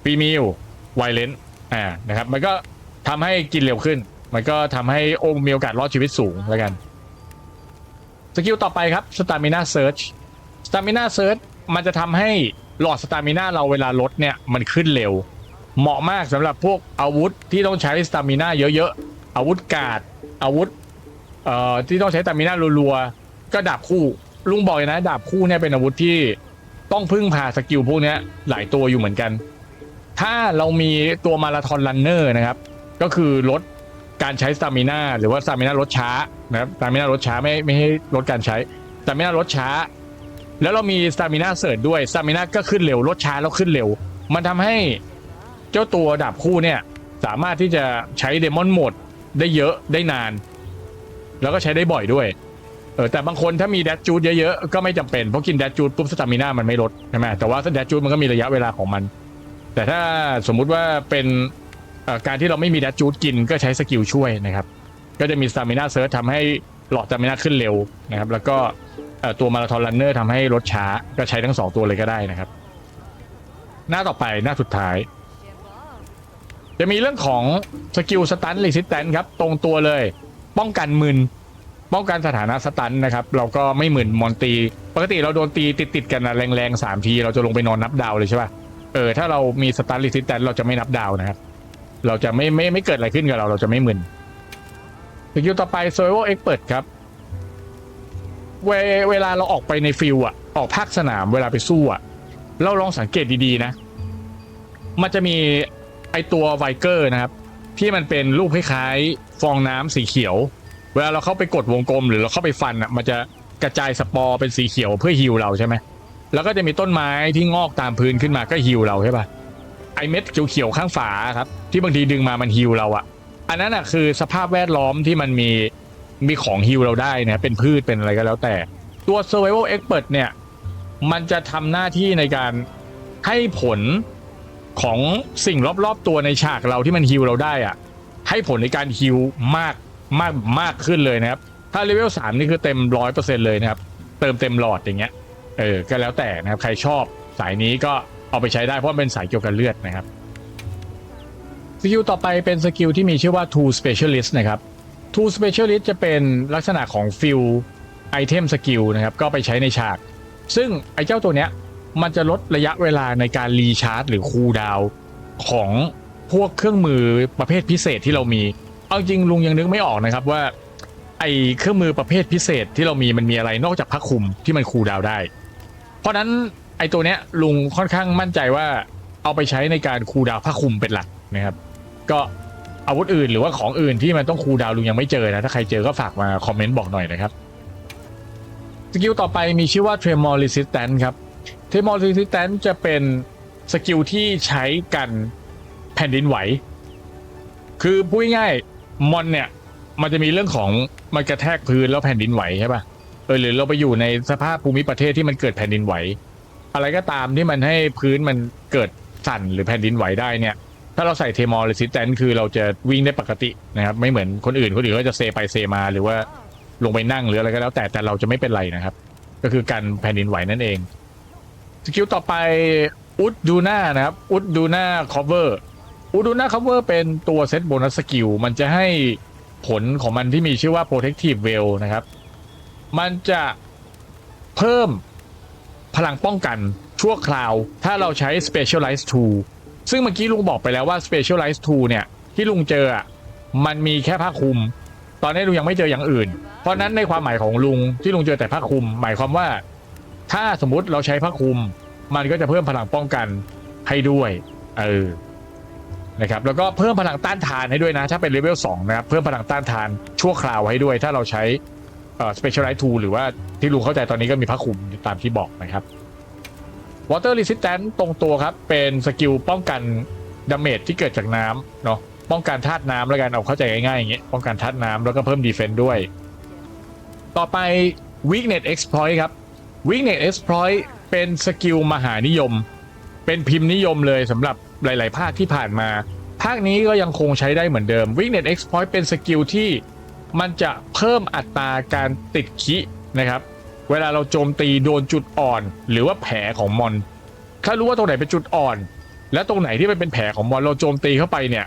ฟรีมิลไวเลนนะครับมันก็ทำให้กินเร็วขึ้นมันก็ทำให้มีโอกาสรอดชีวิตสูงแล้วกันสกิลต่อไปครับ Stamina Surge Stamina Surge มันจะทำให้หลอดสตามิน่าเราเวลาลดเนี่ยมันขึ้นเร็วเหมาะมากสำหรับพวกอาวุธที่ต้องใช้สตามิน่าเยอะๆอาวุธการ์ดอาวุธที่ต้องใช้สตามิน่ารัวๆก็ดาบคู่ลุงบอกเลยนะดาบคู่เนี่ยเป็นอาวุธที่ต้องพึ่งพาสกิลพวกนี้หลายตัวอยู่เหมือนกันถ้าเรามีตัวมาราธอนรันเนอร์นะครับก็คือลดการใช้สตามิน่าหรือว่าสตามิน่าลดช้านะครับสตามิน่าลดช้าไม่ให้ลดการใช้สตามิน่าลดช้าแล้วเรามีสตามิน่าเสริร์ด้วยสตามิน่าก็ขึ้นเร็วลดช้าแล้วขึ้นเร็วมันทำให้เจ้าตัวดาบคู่เนี่ยสามารถที่จะใช้เดมอนโหมดได้เยอะได้นานแล้วก็ใช้ได้บ่อยด้วยแต่บางคนถ้ามีแดชจูดเยอะๆก็ไม่จำเป็นเพราะกินแดชจูดปุ๊บสตามิน่ามันไม่ลดใช่ไหมแต่ว่าแดชจูดมันก็มีระยะเวลาของมันแต่ถ้าสมมุติว่าเป็นการที่เราไม่มีแดชจูดกินก็ใช้สกิลช่วยนะครับก็จะมีสตามิน่าเซิร์ชทำให้หลอดสตามิน่าขึ้นเร็วนะครับแล้วก็ตัวมาราธอนรันเนอร์ทำให้ลดช้าก็ใช้ทั้ง2ตัวเลยก็ได้นะครับหน้าต่อไปหน้าสุดท้ายจะมีเรื่องของสกิลสตันรีสิสแตนครับตรงตัวเลย ป้องกันมึนป้องกันสถานะสตันนะครับเราก็ไม่มึนมอนตีปกติเราโดนตีติดกันนะแรงๆ3 ทีเราจะลงไปนอนนับดาวเลยใช่ป่ะถ้าเรามีสตันรีสิสแตนเราจะไม่นับดาวนะครับเราจะไม่เกิดอะไรขึ้นกับเราจะไม่มึนสกิลต่อไป Survival Expert ครับเวลาเราออกไปในฟิลอะออกภาคสนามเวลาไปสู้อะเราลองสังเกตดีๆนะมันจะมีไอตัวไวเกอร์นะครับที่มันเป็นรูปคล้ายๆฟองน้ำสีเขียวเวลาเราเข้าไปกดวงกลมหรือเราเข้าไปฟันอ่ะมันจะกระจายสปอร์เป็นสีเขียวเพื่อฮีลเราใช่ไหมแล้วก็จะมีต้นไม้ที่งอกตามพื้นขึ้นมาก็ฮีลเราใช่ป่ะไอเม็ดเขียวๆข้างฝาครับที่บางทีดึงมามันฮีลเราอ่ะอันนั้นอ่ะคือสภาพแวดล้อมที่มันมีของฮีลเราได้นะเป็นพืชเป็นอะไรก็แล้วแต่ตัว Survival Expert เนี่ยมันจะทำหน้าที่ในการให้ผลของสิ่งรอบๆตัวในฉากเราที่มันฮีลเราได้อ่ะให้ผลในการฮีลมากขึ้นเลยนะครับถ้าเลเวล3นี่คือเต็ม 100% เลยนะครับเติมเต็มหลอดอย่างเงี้ยก็แล้วแต่นะครับใครชอบสายนี้ก็เอาไปใช้ได้เพราะเป็นสายเกี่ยวกับเลือดนะครับสกิลต่อไปเป็นสกิลที่มีชื่อว่า Tool Specialist นะครับ Tool Specialist จะเป็นลักษณะของฟิลไอเทมสกิลนะครับก็ไปใช้ในฉากซึ่งไอเจ้าตัวเนี้ยมันจะลดระยะเวลาในการรีชาร์จหรือคูลดาวน์ของพวกเครื่องมือประเภทพิเศษที่เรามีเอาจริงลุงยังนึกไม่ออกนะครับว่าไอเครื่องมือประเภทพิเศษที่เรามีมันมีอะไรนอกจากผ้าคลุมที่มันคูลดาวน์ได้เพราะนั้นไอตัวเนี้ยลุงค่อนข้างมั่นใจว่าเอาไปใช้ในการคูลดาวน์ผ้าคลุมเป็นหลักนะครับก็อาวุธอื่นหรือว่าของอื่นที่มันต้องคูลดาวน์ลุงยังไม่เจอนะถ้าใครเจอก็ฝากมาคอมเมนต์บอกหน่อยนะครับสกิลต่อไปมีชื่อว่า Tremor Resistance ครับ Tremor Resistance จะเป็นสกิลที่ใช้กันแผ่นดินไหวคือพูดง่ายๆมอนเนี่ยมันจะมีเรื่องของมันกระแทกพื้นแล้วแผ่นดินไหวใช่ป่ะหรือเราไปอยู่ในสภาพภูมิประเทศที่มันเกิดแผ่นดินไหวอะไรก็ตามที่มันให้พื้นมันเกิดสั่นหรือแผ่นดินไหวได้เนี่ยถ้าเราใส่เทมอร์เรสิสแตนซ์คือเราจะวิ่งได้ปกตินะครับไม่เหมือนคนอื่นก็จะเซไปเซมาหรือว่าลงไปนั่งหรืออะไรก็แล้วแต่เราจะไม่เป็นไรนะครับก็คือการแผ่นดินไหวนั่นเองสกิลต่อไปอุดดูน่านะครับอุดดูน่าคอเวอร์อุดดูน่าคอเวอร์เป็นตัวเซตโบนัสสกิลมันจะให้ผลของมันที่มีชื่อว่า Protective Veil นะครับมันจะเพิ่มพลังป้องกันชั่วคราวถ้าเราใช้ Specialized Tool ซึ่งเมื่อกี้ลุงบอกไปแล้วว่า Specialized Tool เนี่ยที่ลุงเจอมันมีแค่ผ้าคลุมตอนนี้ลุงยังไม่เจออย่างอื่นเพราะนั้นในความหมายของลุงที่ลุงเจอแต่ผ้าคลุมหมายความว่าถ้าสมมุติเราใช้ผ้าคลุมมันก็จะเพิ่มพลังป้องกันให้ด้วยนะครับแล้วก็เพิ่มพลังต้านทานให้ด้วยนะถ้าเป็นเลเวล2นะครับเพิ่มพลังต้านทานชั่วคราวให้ด้วยถ้าเราใช้Specialized Tool หรือว่าที่ลุงเข้าใจตอนนี้ก็มีผ้าคลุมตามที่บอกนะครับ Water Resistance ตรงตัวครับเป็นสกิลป้องกันดาเมจที่เกิดจากน้ำเนาะป้องกันธาตุน้ำแล้วกันเอาเข้าใจง่ายๆอย่างเงี้ยป้องกันธาตุน้ำแล้วก็เพิ่ม Defense ด้วยต่อไป Weakness Exploit ครับ Weakness Exploit เป็นสกิลมหานิยมเป็นพิมพ์นิยมเลยสำหรับหลายๆภาคที่ผ่านมาภาคนี้ก็ยังคงใช้ได้เหมือนเดิม Weakness Exploit เป็นสกิลที่มันจะเพิ่มอัตราการติดคินะครับเวลาเราโจมตีโดนจุดอ่อนหรือว่าแผลของมอนถ้ารู้ว่าตรงไหนเป็นจุดอ่อนและตรงไหนที่มันเป็นแผลของมอนเราโจมตีเข้าไปเนี่ย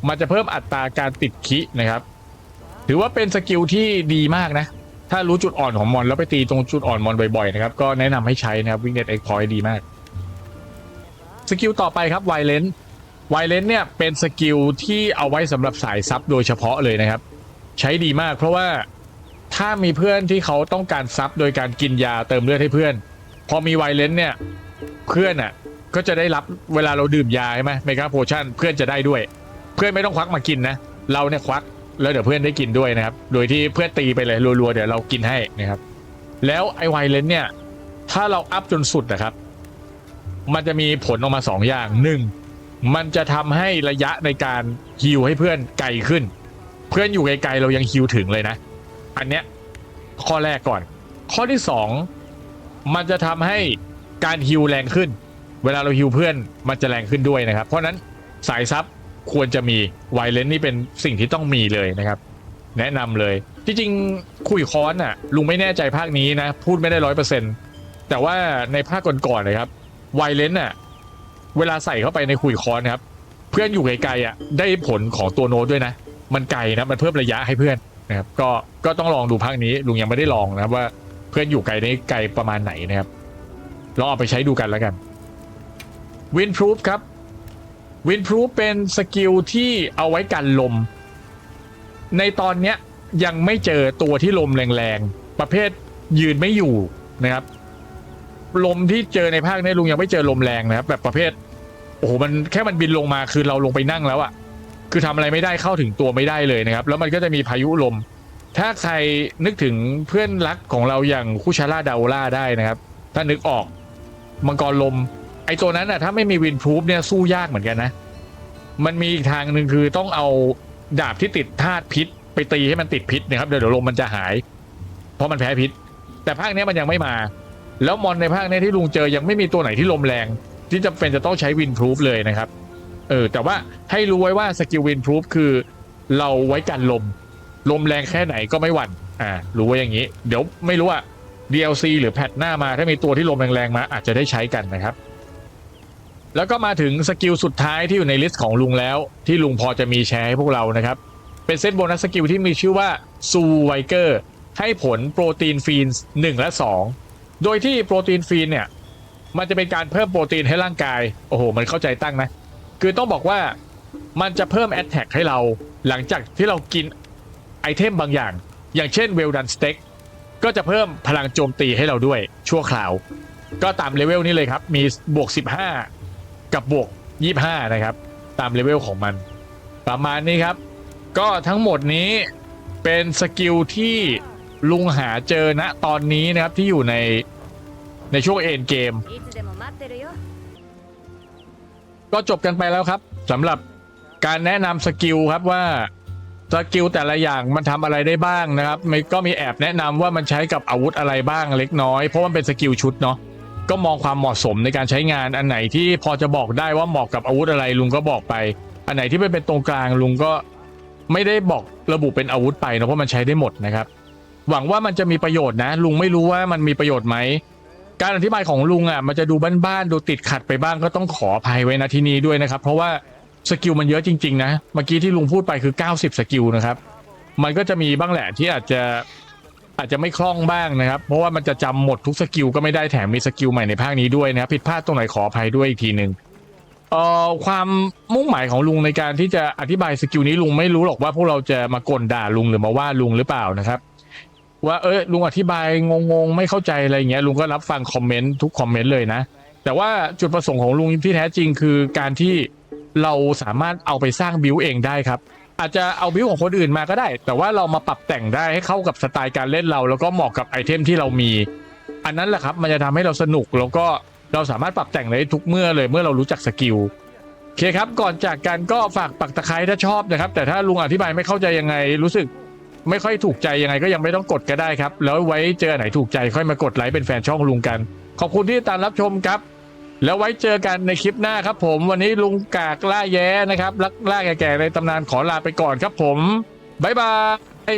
มันจะเพิ่มอัตราการติดคินะครับถือว่าเป็นสกิลที่ดีมากนะถ้ารู้จุดอ่อนของมอนแล้วไปตีตรงจุดอ่อนมอนบ่อยๆนะครับก็แนะนำให้ใช้นะครับ Weakness Exploit ดีมากสกิลต่อไปครับ Violence เนี่ยเป็นสกิลที่เอาไว้สำหรับสายซับโดยเฉพาะเลยนะครับใช้ดีมากเพราะว่าถ้ามีเพื่อนที่เขาต้องการซับโดยการกินยาเติมเลือดให้เพื่อนพอมีไวเลนเนี่ยเพื่อนก็จะได้รับเวลาเราดื่มยาใช่ไหมเมกาโพชั่นเพื่อนจะได้ด้วยเพื่อนไม่ต้องควักมากินนะเราเนี่ยควักแล้วเดี๋ยวเพื่อนได้กินด้วยนะครับโดยที่เพื่อนตีไปเลยรัวๆเดี๋ยวเรากินให้นะครับแล้วไอไวเลนเนี่ยถ้าเราอัพจนสุดนะครับมันจะมีผลออกมา2อย่าง1มันจะทำให้ระยะในการฮีลให้เพื่อนไกลขึ้นเพื่อนอยู่ไกลๆเรายังฮีลถึงเลยนะอันเนี้ยข้อแรกก่อนข้อที่2มันจะทำให้การฮีลแรงขึ้นเวลาเราฮีลเพื่อนมันจะแรงขึ้นด้วยนะครับเพราะนั้นสายซับควรจะมีไวเลนนี่เป็นสิ่งที่ต้องมีเลยนะครับแนะนำเลยจริงๆคุยค้อนลุงไม่แน่ใจภาคนี้นะพูดไม่ได้ 100% แต่ว่าในภาคก่อนๆนะครับไวเลนเวลาใส่เข้าไปในคุยค้อนครับเพื่อนอยู่ไกลๆได้ผลของตัวโน้ตด้วยนะมันไกลนะมันเพิ่มระยะให้เพื่อน นะครับก็ต้องลองดูภาคนี้ลุงยังไม่ได้ลองนะครับว่าเพื่อนอยู่ไกลได้ไกลประมาณไหนนะครับลองเอาไปใช้ดูกันแล้วกัน Windproof ครับ Windproof เป็นสกิลที่เอาไว้กันลมในตอนเนี้ยยังไม่เจอตัวที่ลมแรงๆประเภทยืนไม่อยู่นะครับลมที่เจอในภาคนี้ลุงยังไม่เจอลมแรงนะครับแบบประเภทโอ้โหมันแค่มันบินลงมาคือเราลงไปนั่งแล้วอะคือทำอะไรไม่ได้เข้าถึงตัวไม่ได้เลยนะครับแล้วมันก็จะมีพายุลมถ้าใครนึกถึงเพื่อนรักของเราอย่างคุชาร่าดาโอล่าได้นะครับถ้านึกออกมังกรลมไอตัวนั้นอะถ้าไม่มีวินพรูฟเนี่ยสู้ยากเหมือนกันนะมันมีอีกทางหนึ่งคือต้องเอาดาบที่ติดธาตุพิษไปตีให้มันติดพิษนะครับเดี๋ยวลมมันจะหายเพราะมันแพ้พิษแต่ภาคนี้มันยังไม่มาแล้วมอนในภาคนี้ที่ลุงเจอยังไม่มีตัวไหนที่ลมแรงที่จำเป็นจะต้องใช้วินพรูฟเลยนะครับแต่ว่าให้รู้ไว้ว่าสกิลวินพรูฟคือเราไว้กันลมแรงแค่ไหนก็ไม่หวั่นรู้ไว้อย่างนี้เดี๋ยวไม่รู้ว่า DLC หรือแพทหน้ามาถ้ามีตัวที่ลมแรงๆมาอาจจะได้ใช้กันนะครับแล้วก็มาถึงสกิลสุดท้ายที่อยู่ในลิสต์ของลุงแล้วที่ลุงพอจะมีแชร์ให้พวกเรานะครับเป็นเซตโบนัสสกิลที่มีชื่อว่าซูไวเกอร์ให้ผลโปรตีนฟีน1และ2โดยที่โปรตีนฟีนเนี่ยมันจะเป็นการเพิ่มโปรตีนให้ร่างกายโอ้โหมันเข้าใจตั้งนะคือต้องบอกว่ามันจะเพิ่มแอตแทกให้เราหลังจากที่เรากินไอเทมบางอย่างเช่นเวลดันสเต็กก็จะเพิ่มพลังโจมตีให้เราด้วยชั่วคราวก็ตามเลเวลนี้เลยครับมีบวก15กับบวก25นะครับตามเลเวลของมันประมาณนี้ครับก็ทั้งหมดนี้เป็นสกิลที่ลุงหาเจอณตอนนี้นะครับที่อยู่ในช่วงเอ็นเกมก็จบกันไปแล้วครับสำหรับการแนะนำสกิลครับว่าสกิลแต่ละอย่างมันทำอะไรได้บ้างนะครับก็มีแอบแนะนำว่ามันใช้กับอาวุธอะไรบ้างเล็กน้อยเพราะมันเป็นสกิลชุดเนาะก็มองความเหมาะสมในการใช้งานอันไหนที่พอจะบอกได้ว่าเหมาะกับอาวุธอะไรลุงก็บอกไปอันไหนที่ไม่เป็นตรงกลางลุงก็ไม่ได้บอกระบุเป็นอาวุธไปนะเพราะมันใช้ได้หมดนะครับหวังว่ามันจะมีประโยชน์นะลุงไม่รู้ว่ามันมีประโยชน์ไหมการอธิบายของลุงมันจะดูบ้านๆดูติดขัดไปบ้างก็ต้องขออภัยไว้นะที่นี้ด้วยนะครับเพราะว่าสกิลมันเยอะจริงๆนะเมื่อกี้ที่ลุงพูดไปคือ90สกิลนะครับมันก็จะมีบ้างแหละที่อาจจะไม่คล่องบ้างนะครับเพราะว่ามันจะจำหมดทุกสกิลก็ไม่ได้แถมมีสกิลใหม่ในภาคนี้ด้วยนะครับผิดพลาดตรงไหนขออภัยด้วยอีกทีหนึ่งความมุ่งหมายของลุงในการที่จะอธิบายสกิลนี้ลุงไม่รู้หรอกว่าพวกเราจะมากลด่าลุงหรือมาว่าลุงหรือเปล่านะครับว่าลุงอธิบายงงไม่เข้าใจอะไรอย่างเงี้ยลุงก็รับฟังคอมเมนต์ทุกคอมเมนต์เลยนะแต่ว่าจุดประสงค์ของลุงที่แท้จริงคือการที่เราสามารถเอาไปสร้างบิลด์เองได้ครับอาจจะเอาบิลด์ของคนอื่นมาก็ได้แต่ว่าเรามาปรับแต่งได้ให้เข้ากับสไตล์การเล่นเราแล้วก็เหมาะกับไอเทมที่เรามีอันนั้นแหละครับมันจะทำให้เราสนุกแล้วก็เราสามารถปรับแต่งได้ทุกเมื่อเลยเมื่อเรารู้จักสกิลโอเคครับก่อนจากกันก็ฝากปักตะไคร้ถ้าชอบนะครับแต่ถ้าลุงอธิบายไม่เข้าใจยังไงรู้สึกไม่ค่อยถูกใจยังไงก็ยังไม่ต้องกดก็ได้ครับแล้วไว้เจอไหนถูกใจค่อยมากดไลค์เป็นแฟนช่องลุงกันขอบคุณที่ติดตามรับชมครับแล้วไว้เจอกันในคลิปหน้าครับผมวันนี้ลุงกากล่าแย้นะครับล่าแก่ๆในตำนานขอลาไปก่อนครับผมบ๊ายบาย